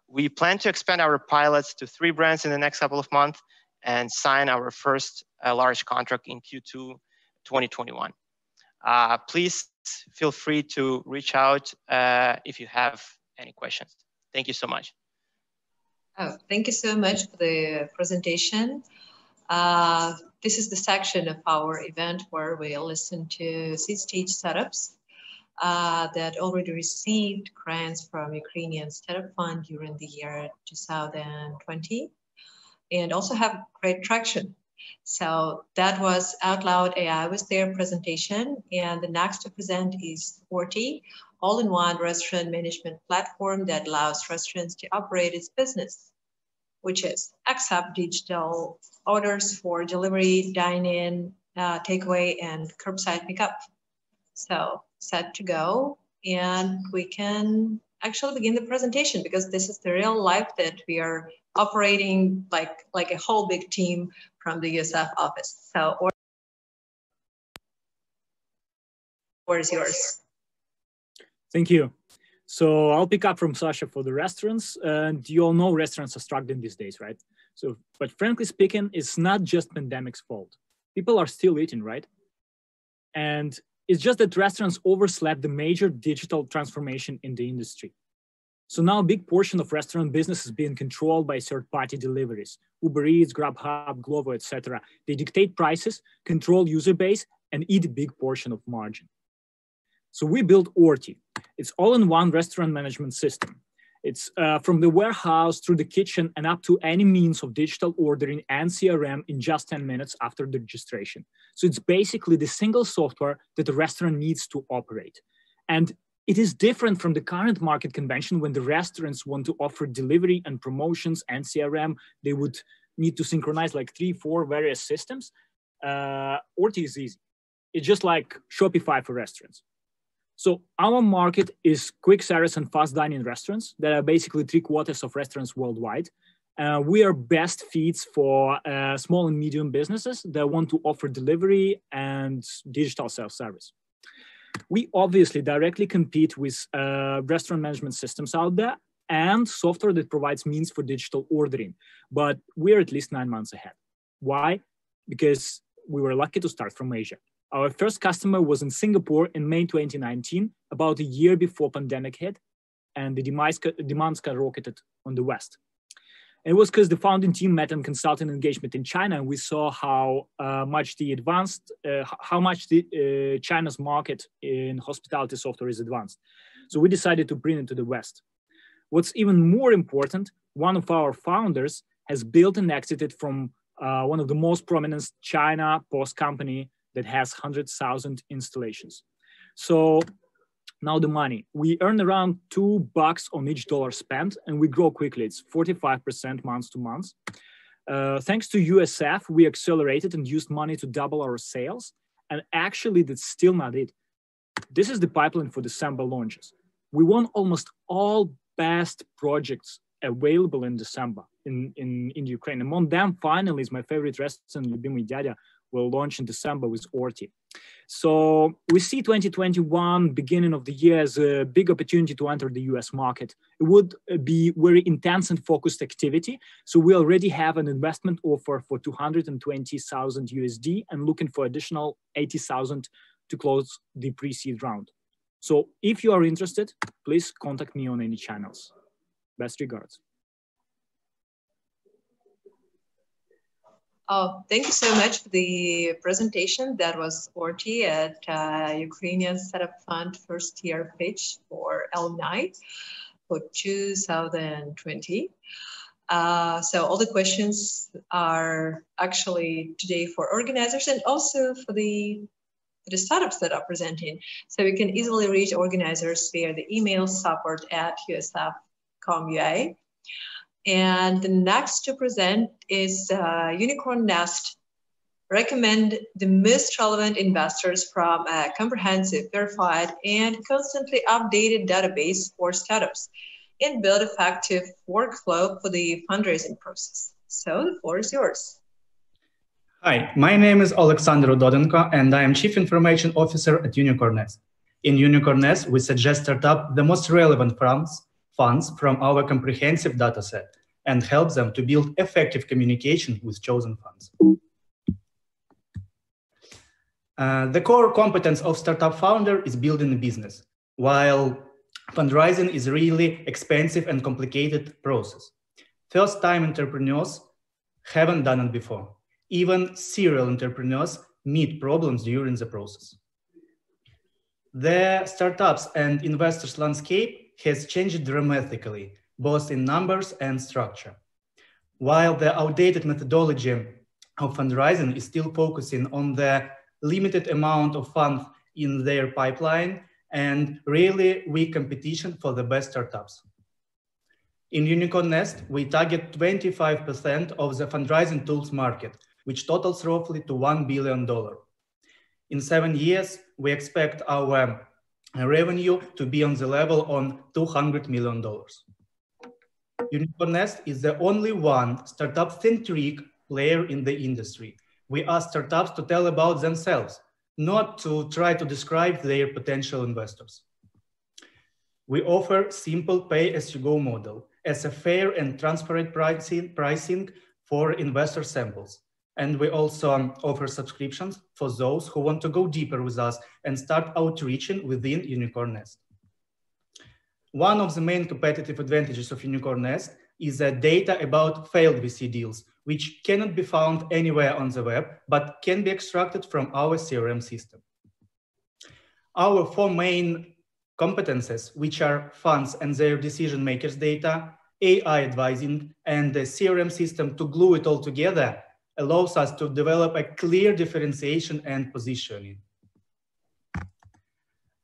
[SPEAKER 12] We plan to expand our pilots to 3 brands in the next couple of months and sign our first large contract in Q2 2021. Please feel free to reach out if you have any questions. Thank you so much.
[SPEAKER 1] Oh, thank you so much for the presentation. This is the section of our event where we listen to seed-stage startups that already received grants from Ukrainian Startup Fund during the year 2020 and also have great traction. So that was OutLoud AI with their presentation. And the next to present is Forty, all-in-one restaurant management platform that allows restaurants to operate its business, which is accept digital orders for delivery, dine-in, takeaway, and curbside pickup. So set to go, and we can actually begin the presentation because this is the real life that we are operating like a whole big team from the USF office. So, where's yours?
[SPEAKER 14] Thank you. So I'll pick up from Sasha for the restaurants, and you all know restaurants are struggling these days, right? So, but frankly speaking, it's not just pandemic's fault. People are still eating, right? And it's just that restaurants overslept the major digital transformation in the industry. So now a big portion of restaurant business is being controlled by third-party deliveries, Uber Eats, Grubhub, Glovo, etc. They dictate prices, control user base, and eat a big portion of margin. So we built Orti. It's all-in-one restaurant management system. It's from the warehouse through the kitchen and up to any means of digital ordering and CRM in just 10 minutes after the registration. So it's basically the single software that the restaurant needs to operate. And it is different from the current market convention when the restaurants want to offer delivery and promotions and CRM. They would need to synchronize like 3-4 various systems. Orti is easy. It's just like Shopify for restaurants. So our market is quick service and fast dining restaurants that are basically 3/4 of restaurants worldwide. We are best fits for small and medium businesses that want to offer delivery and digital self-service. We obviously directly compete with restaurant management systems out there and software that provides means for digital ordering, but we're at least 9 months ahead. Why? Because we were lucky to start from Asia. Our first customer was in Singapore in May 2019, about a year before pandemic hit, and the demand skyrocketed on the West. It was because the founding team met in consulting engagement in China, and we saw how much China's market in hospitality software is advanced. So we decided to bring it to the West. What's even more important, one of our founders has built and exited from one of the most prominent China POS company that has 100,000 installations. So now the money. We earn around $2 on each dollar spent, and we grow quickly. It's 45% month to month. Thanks to USF, we accelerated and used money to double our sales. And actually, that's still not it. This is the pipeline for December launches. We won almost all best projects available in December in Ukraine. Among them, finally, is my favorite restaurant, Любимый Дядя, will launch in December with Orti. So we see 2021, beginning of the year, as a big opportunity to enter the US market. It would be very intense and focused activity. So we already have an investment offer for 220,000 USD and looking for additional 80,000 to close the pre-seed round. So if you are interested, please contact me on any channels. Best regards.
[SPEAKER 1] Oh, thank you so much for the presentation. That was Orti at Ukrainian Startup Fund first year pitch for Alumni for 2020. So all the questions are actually today for organizers and also for the startups that are presenting. So we can easily reach organizers via the email support@usf.com.ua. And the next to present is Unicorn Nest. Recommend the most relevant investors from a comprehensive, verified, and constantly updated database for startups and build effective workflow for the fundraising process. So the floor is yours.
[SPEAKER 15] Hi, my name is Alexander Dodenko, and I am Chief Information Officer at Unicorn Nest. In Unicorn Nest, we suggest startups the most relevant funds from our comprehensive dataset and help them to build effective communication with chosen funds. The core competence of startup founder is building a business, while fundraising is a really expensive and complicated process. First-time entrepreneurs haven't done it before. Even serial entrepreneurs meet problems during the process. The startups and investors landscape has changed dramatically, both in numbers and structure. While the outdated methodology of fundraising is still focusing on the limited amount of funds in their pipeline and really weak competition for the best startups. In Unicorn Nest, we target 25% of the fundraising tools market, which totals roughly to $1 billion. In 7 years, we expect our revenue to be on the level on $200 million. Unicorn Nest is the only one startup-centric player in the industry. We ask startups to tell about themselves, not to try to describe their potential investors. We offer simple pay-as-you-go model as a fair and transparent pricing for investor samples. And we also offer subscriptions for those who want to go deeper with us and start outreaching within Unicorn Nest. One of the main competitive advantages of Unicorn Nest is data about failed VC deals, which cannot be found anywhere on the web, but can be extracted from our CRM system. Our four main competences, which are funds and their decision makers data, AI advising, and the CRM system to glue it all together, allows us to develop a clear differentiation and positioning.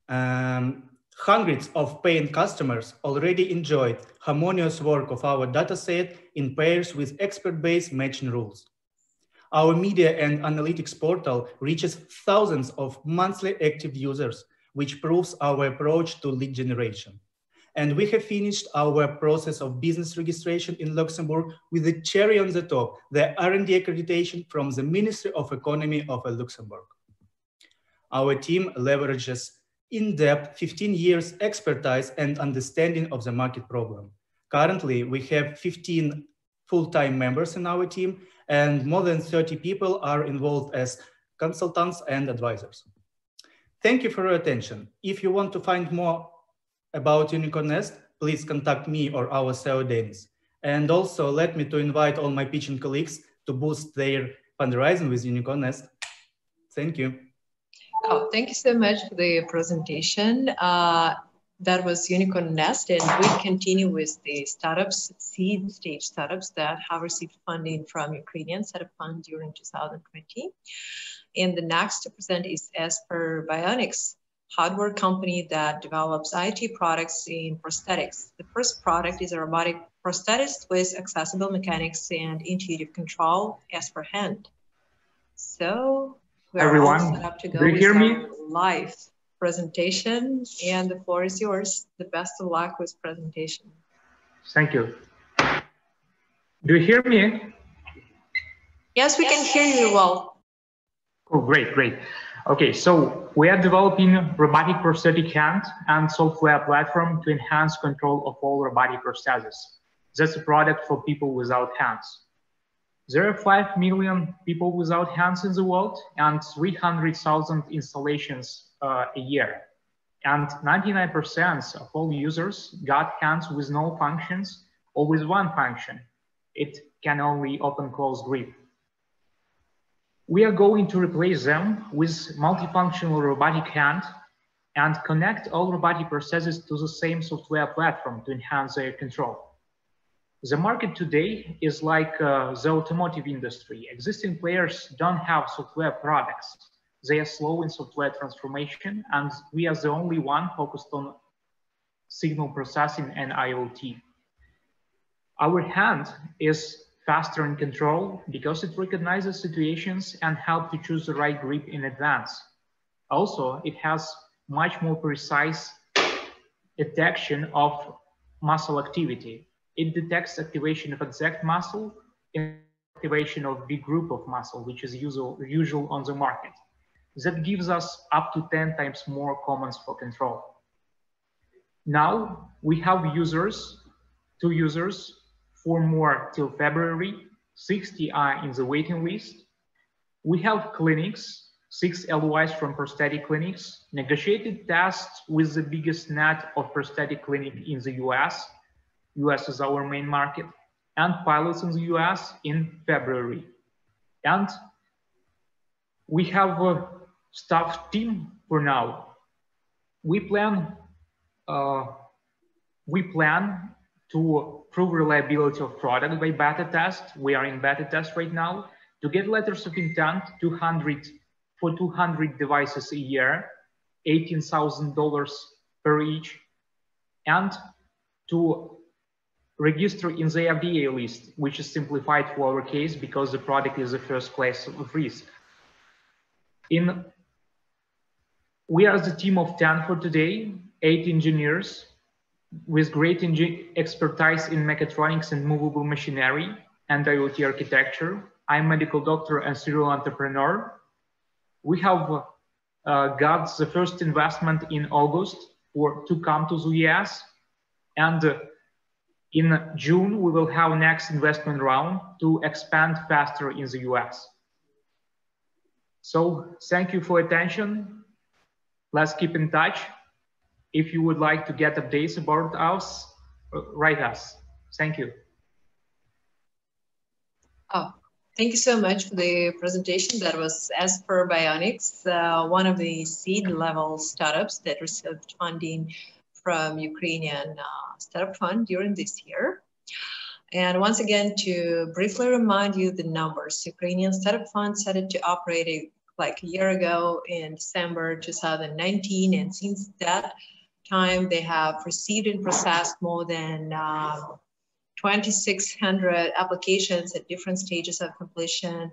[SPEAKER 15] Hundreds of paying customers already enjoyed harmonious work of our dataset in pairs with expert-based matching rules. Our media and analytics portal reaches thousands of monthly active users, which proves our approach to lead generation. And we have finished our process of business registration in Luxembourg with the cherry on the top, the R&D accreditation from the Ministry of Economy of Luxembourg. Our team leverages in-depth 15 years expertise and understanding of the market problem. Currently, we have 15 full-time members in our team, and more than 30 people are involved as consultants and advisors. Thank you for your attention. If you want to find more about Unicorn Nest, please contact me or our CEO Dennis. And also let me to invite all my pitching colleagues to boost their fundraising with Unicorn Nest. Thank you.
[SPEAKER 1] Oh, thank you so much for the presentation. That was Unicorn Nest, and we continue with the startups, seed stage startups that have received funding from Ukrainian Startup Fund during 2020. And the next to present is Esper Bionics, hardware company that develops IT products in prosthetics. The first product is a robotic prosthetist with accessible mechanics and intuitive control as per hand. So we're all set up to go with our live presentation, and the floor is yours. The best of luck with presentation.
[SPEAKER 16] Thank you. Do you hear me?
[SPEAKER 1] Yes, we can hear you well.
[SPEAKER 16] Oh, great, great. Okay, so we are developing robotic prosthetic hand and software platform to enhance control of all robotic prostheses. That's a product for people without hands. There are 5 million people without hands in the world and 300,000 installations a year. And 99% of all users got hands with no functions or with one function. It can only open close grip. We are going to replace them with multifunctional robotic hand and connect all robotic prostheses to the same software platform to enhance their control. The market today is like the automotive industry. Existing players don't have software products. They are slow in software transformation, and we are the only one focused on signal processing and IoT. Our hand is faster in control because it recognizes situations and helps to choose the right grip in advance. Also, it has much more precise detection of muscle activity. It detects activation of exact muscle and activation of big group of muscle, which is usual on the market. That gives us up to 10 times more commands for control. Now we have users, 2 users, 4 more till February, 60 are in the waiting list. We have clinics, 6 LOIs from prosthetic clinics, negotiated tests with the biggest net of prosthetic clinic in the US. US is our main market, and pilots in the US in February. And we have a staff team for now. We plan to prove reliability of product by beta test. We are in beta test right now to get letters of intent, 200 devices a year, $18,000 per each, and to register in the FDA list, which is simplified for our case because the product is the first class of risk. We are the team of 10 for today, 8 engineers with great expertise in mechatronics and movable machinery and IoT architecture. I'm a medical doctor and serial entrepreneur. We have got the first investment in August to come to the US. And in June, we will have next investment round to expand faster in the US. So thank you for attention. Let's keep in touch. If you would like to get updates about us, write us. Thank you.
[SPEAKER 1] Oh, thank you so much for the presentation. That was as per Bionics, one of the seed level startups that received funding from Ukrainian startup fund during this year. And once again, to briefly remind you the numbers, Ukrainian startup fund started to operate like a year ago in December 2019. And since that time, they have received and processed more than 2,600 applications at different stages of completion,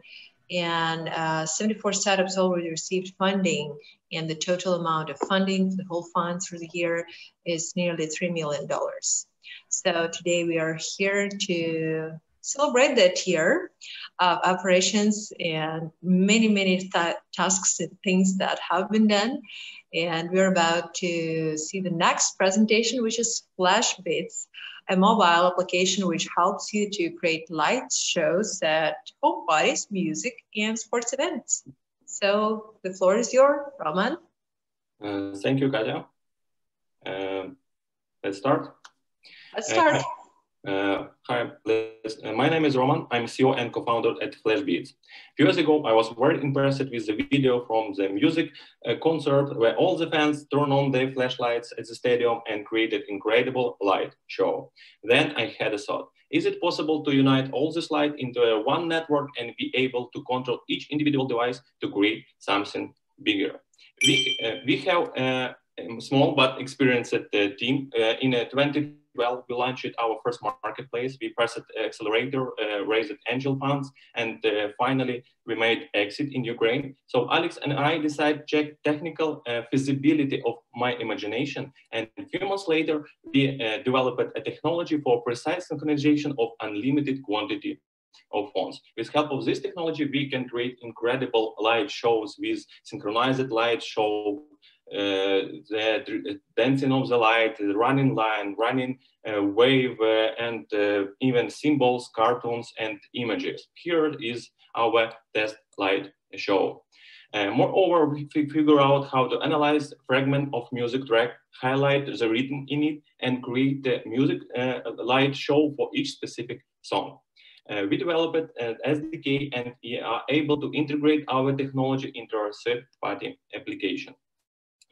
[SPEAKER 1] and 74 startups already received funding, and the total amount of funding for the whole fund through the year is nearly $3 million. So today we are here to celebrate that year of operations and many tasks and things that have been done. And we're about to see the next presentation, which is FlashBits, a mobile application which helps you to create light shows at home parties, music, and sports events. So the floor is yours, Roman.
[SPEAKER 17] Thank you, Katya. Let's start.
[SPEAKER 1] Let's start.
[SPEAKER 17] Hi, my name is Roman. I'm CEO and co-founder at FlashBits. A few years ago, I was very impressed with the video from the music concert where all the fans turned on their flashlights at the stadium and created incredible light show. Then I had a thought. Is it possible to unite all this light into one network and be able to control each individual device to create something bigger? We have a small but experienced team. In 2012, we launched our first marketplace. We pressed accelerator, raised angel funds, and finally we made exit in Ukraine. So Alex and I decided to check technical feasibility of my imagination. And a few months later, we developed a technology for precise synchronization of unlimited quantity of phones. With help of this technology, we can create incredible light shows with synchronized light show, the dancing of the light, the running line, running wave, and even symbols, cartoons, and images. Here is our test light show. Moreover, we figure out how to analyze fragment of music track, highlight the rhythm in it, and create the music light show for each specific song. We developed an SDK and we are able to integrate our technology into our third-party application.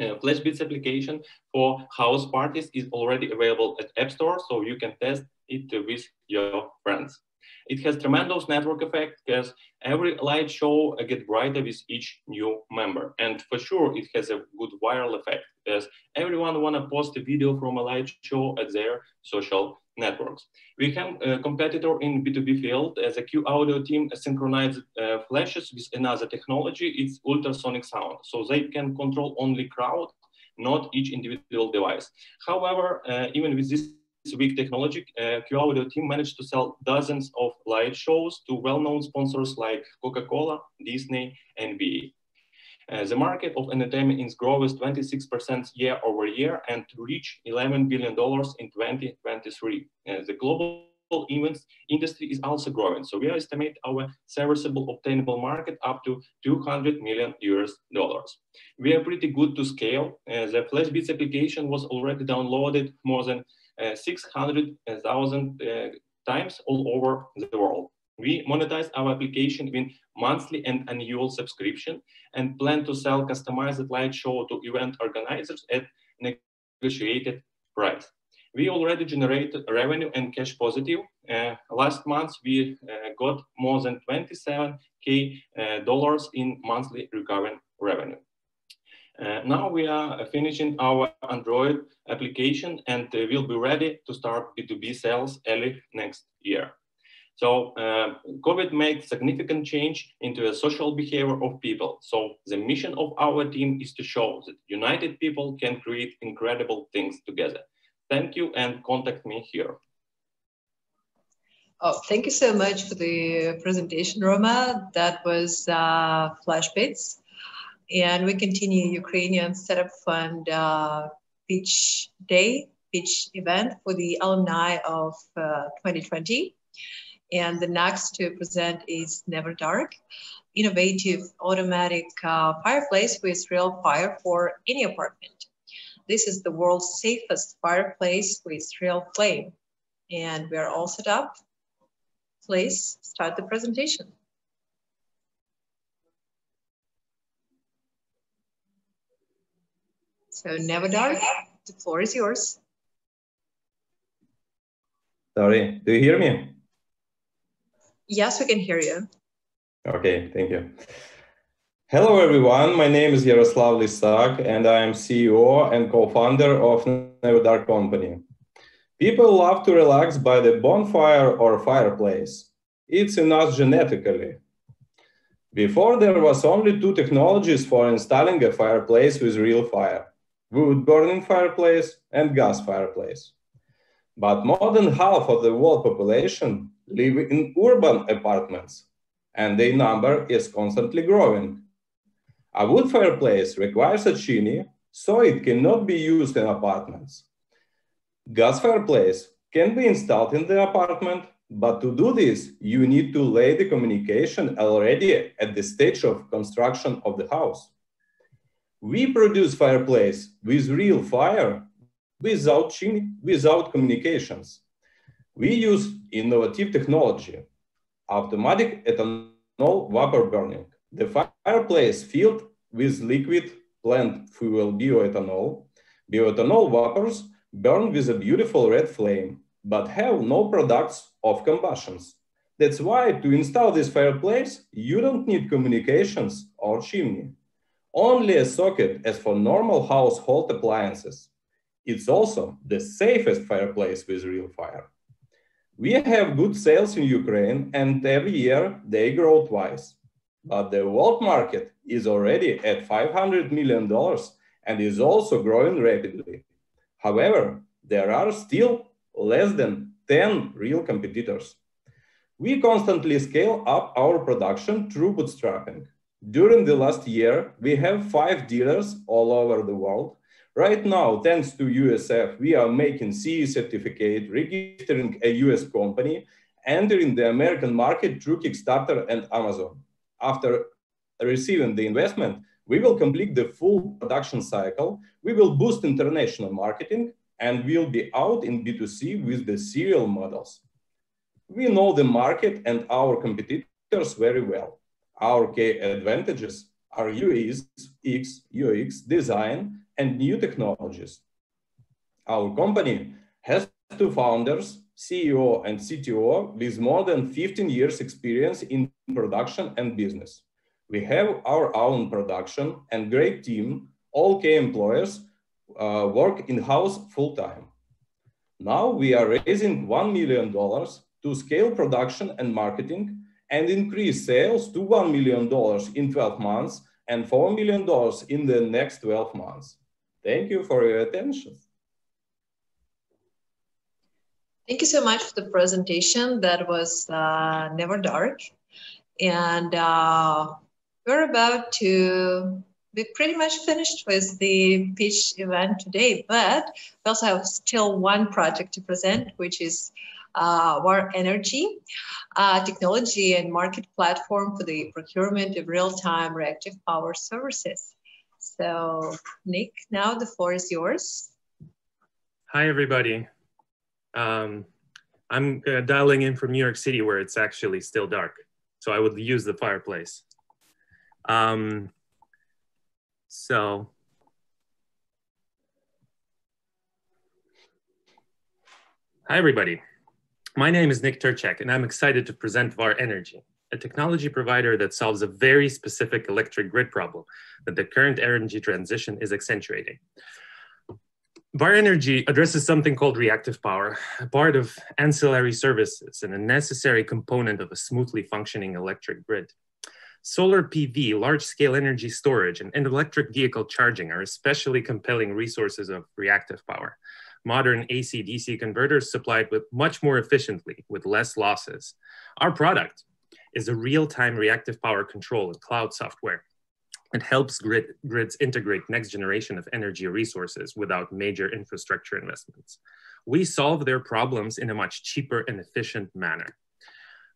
[SPEAKER 17] FlashBits application for house parties is already available at App Store, so you can test it with your friends. It has tremendous network effect because every light show gets brighter with each new member. And for sure, it has a good viral effect because everyone want to post a video from a light show at their social networks. We have a competitor in B2B field as a Q Audio team synchronized flashes with another technology. It's ultrasonic sound. So they can control only crowd, not each individual device. However, even with this weak technology, Q Audio team managed to sell dozens of light shows to well-known sponsors like Coca-Cola, Disney, and BE. The market of entertainment is growing 26% year over year and to reach $11 billion in 2023. The global events industry is also growing. So we estimate our serviceable obtainable market up to $200 million. We are pretty good to scale. The FlashBits application was already downloaded more than 600,000 times all over the world. We monetize our application with monthly and annual subscription and plan to sell customized light show to event organizers at negotiated price. We already generated revenue and cash positive. Last month, we got more than $27K in monthly recurring revenue. Now we are finishing our Android application and we'll be ready to start B2B sales early next year. So COVID made significant change into a social behavior of people. So the mission of our team is to show that united people can create incredible things together. Thank you and contact me here.
[SPEAKER 1] Oh, thank you so much for the presentation, Roma. That was FlashBits. And we continue Ukrainian Startup Fund pitch day, pitch event for the alumni of 2020. And the next to present is Never Dark, innovative automatic fireplace with real fire for any apartment. This is the world's safest fireplace with real flame. And we're all set up. Please start the presentation. So Never Dark, the floor is yours.
[SPEAKER 18] Sorry, do you hear me?
[SPEAKER 1] Yes, we can hear you.
[SPEAKER 18] Okay, thank you. Hello, everyone. My name is Yaroslav Lisak, and I am CEO and co-founder of Never Dark company. People love to relax by the bonfire or fireplace. It's in us genetically. Before, there was only two technologies for installing a fireplace with real fire: wood-burning fireplace and gas fireplace. But more than half of the world population live in urban apartments, and their number is constantly growing. A wood fireplace requires a chimney, so it cannot be used in apartments. Gas fireplace can be installed in the apartment, but to do this, you need to lay the communication already at the stage of construction of the house. We produce fireplace with real fire, without chimney, without communications. We use innovative technology, automatic ethanol vapor burning. The fireplace filled with liquid plant fuel bioethanol. Bioethanol vapors burn with a beautiful red flame, but have no products of combustions. That's why to install this fireplace, you don't need communications or chimney. Only a socket as for normal household appliances. It's also the safest fireplace with real fire. We have good sales in Ukraine, and every year they grow twice. But the world market is already at $500 million and is also growing rapidly. However, there are still less than 10 real competitors. We constantly scale up our production through bootstrapping. During the last year, we have 5 dealers all over the world. Right now, thanks to USF, we are making CE certificate, registering a US company, entering the American market through Kickstarter and Amazon. After receiving the investment, we will complete the full production cycle, we will boost international marketing, and we'll be out in B2C with the serial models. We know the market and our competitors very well. Our key advantages are UX, design, and new technologies. Our company has 2 founders, CEO and CTO, with more than 15 years experience in production and business. We have our own production and great team. All key employees work in-house full-time. Now we are raising $1 million to scale production and marketing and increase sales to $1 million in 12 months and $4 million in the next 12 months. Thank you for your attention.
[SPEAKER 1] Thank you so much for the presentation. That was Never Dark. And we're about to be pretty much finished with the pitch event today, but we also have still one project to present, which is VAR Energy, technology and market platform for the procurement of real-time reactive power services. So Nick, now the floor is yours.
[SPEAKER 19] Hi, everybody. I'm dialing in from New York City, where it's actually still dark. So I would use the fireplace. Hi, everybody. My name is Nick Turchak, and I'm excited to present VAR Energy, a technology provider that solves a very specific electric grid problem that the current energy transition is accentuating. VAR Energy addresses something called reactive power, a part of ancillary services and a necessary component of a smoothly functioning electric grid. Solar PV, large-scale energy storage, and electric vehicle charging are especially compelling resources of reactive power. Modern AC-DC converters supplied with much more efficiently with less losses. Our product is a real-time reactive power control and cloud software. It helps grids integrate next generation of energy resources without major infrastructure investments. We solve their problems in a much cheaper and efficient manner.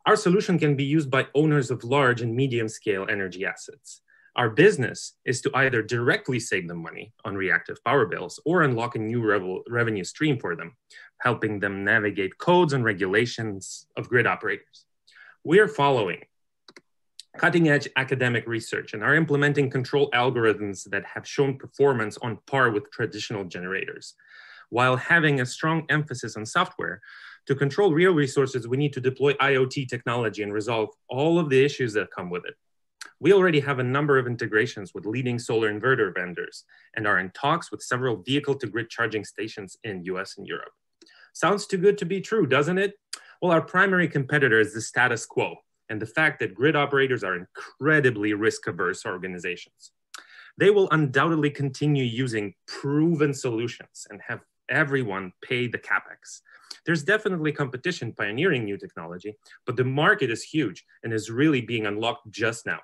[SPEAKER 19] Our solution can be used by owners of large and medium scale energy assets. Our business is to either directly save them money on reactive power bills or unlock a new revenue stream for them, helping them navigate codes and regulations of grid operators. We are following cutting-edge academic research and are implementing control algorithms that have shown performance on par with traditional generators. While having a strong emphasis on software, to control real resources, we need to deploy IoT technology and resolve all of the issues that come with it. We already have a number of integrations with leading solar inverter vendors and are in talks with several vehicle-to-grid charging stations in US and Europe. Sounds too good to be true, doesn't it? Well, our primary competitor is the status quo and the fact that grid operators are incredibly risk-averse organizations. They will undoubtedly continue using proven solutions and have everyone pay the capex. There's definitely competition pioneering new technology, but the market is huge and is really being unlocked just now.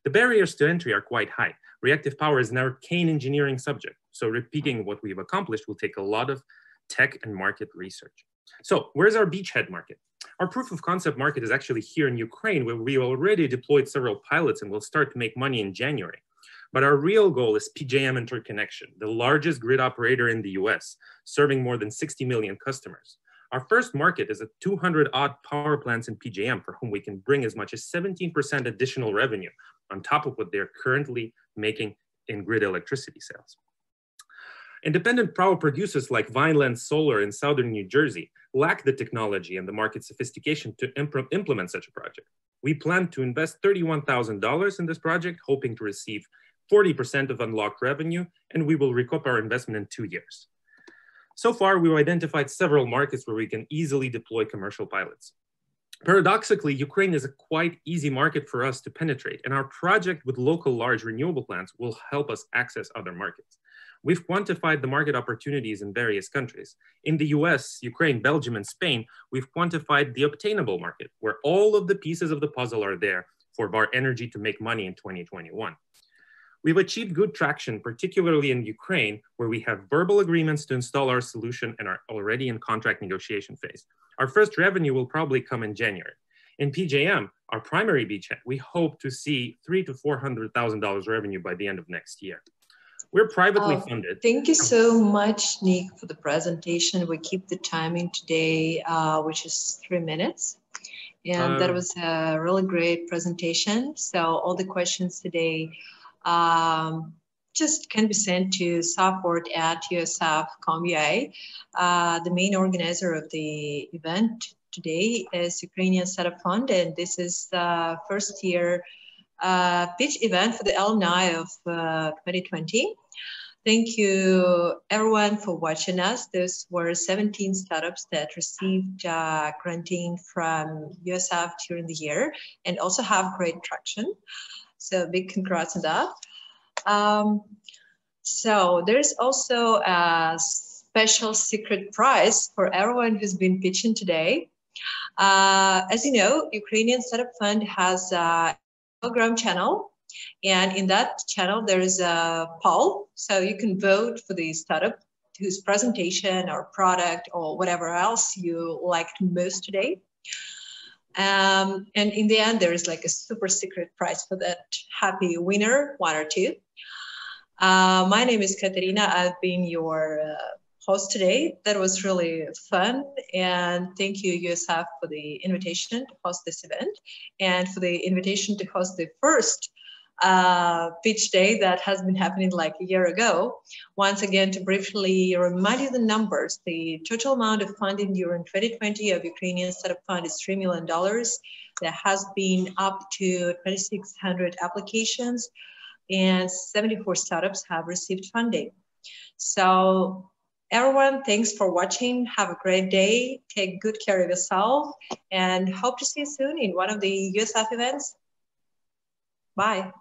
[SPEAKER 19] The barriers to entry are quite high. Reactive power is an arcane engineering subject, so repeating what we've accomplished will take a lot of tech and market research. So where's our beachhead market? Our proof of concept market is actually here in Ukraine, where we already deployed several pilots and will start to make money in January. But our real goal is PJM Interconnection, the largest grid operator in the US, serving more than 60 million customers. Our first market is a 200-odd power plants in PJM for whom we can bring as much as 17% additional revenue on top of what they're currently making in grid electricity sales. Independent power producers like Vineland Solar in southern New Jersey lack the technology and the market sophistication to implement such a project. We plan to invest $31,000 in this project, hoping to receive 40% of unlocked revenue, and we will recoup our investment in 2 years. So far, we've identified several markets where we can easily deploy commercial pilots. Paradoxically, Ukraine is a quite easy market for us to penetrate, and our project with local large renewable plants will help us access other markets. We've quantified the market opportunities in various countries. In the US, Ukraine, Belgium, and Spain, we've quantified the obtainable market, where all of the pieces of the puzzle are there for VAR Energy to make money in 2021. We've achieved good traction, particularly in Ukraine, where we have verbal agreements to install our solution and are already in contract negotiation phase. Our first revenue will probably come in January. In PJM, our primary beachhead, we hope to see $300,000 to $400,000 revenue by the end of next year. We're privately funded.
[SPEAKER 1] Thank you so much, Nick, for the presentation. We keep the timing today, which is 3 minutes. And that was a really great presentation. So all the questions today just can be sent to support@usf.com.ua. The main organizer of the event today is Ukrainian Startup Fund, and this is the first year pitch event for the alumni of 2020. Thank you everyone for watching us. Those were 17 startups that received granting from USF during the year and also have great traction. So big congrats on that. So there's also a special secret prize for everyone who's been pitching today. As you know, Ukrainian Startup Fund has a Telegram channel, and in that channel there is a poll, so you can vote for the startup whose presentation or product or whatever else you liked most today. And in the end, there is like a super secret prize for that happy winner, 1 or 2. My name is Katerina. I've been your host today. That was really fun. And thank you, USF, for the invitation to host this event and for the invitation to host the first pitch day that has been happening like a year ago. Once again, to briefly remind you the numbers, the total amount of funding during 2020 of Ukrainian Startup Fund is $3 million. There has been up to 2,600 applications and 74 startups have received funding. So everyone, thanks for watching. Have a great day. Take good care of yourself and hope to see you soon in one of the USF events. Bye.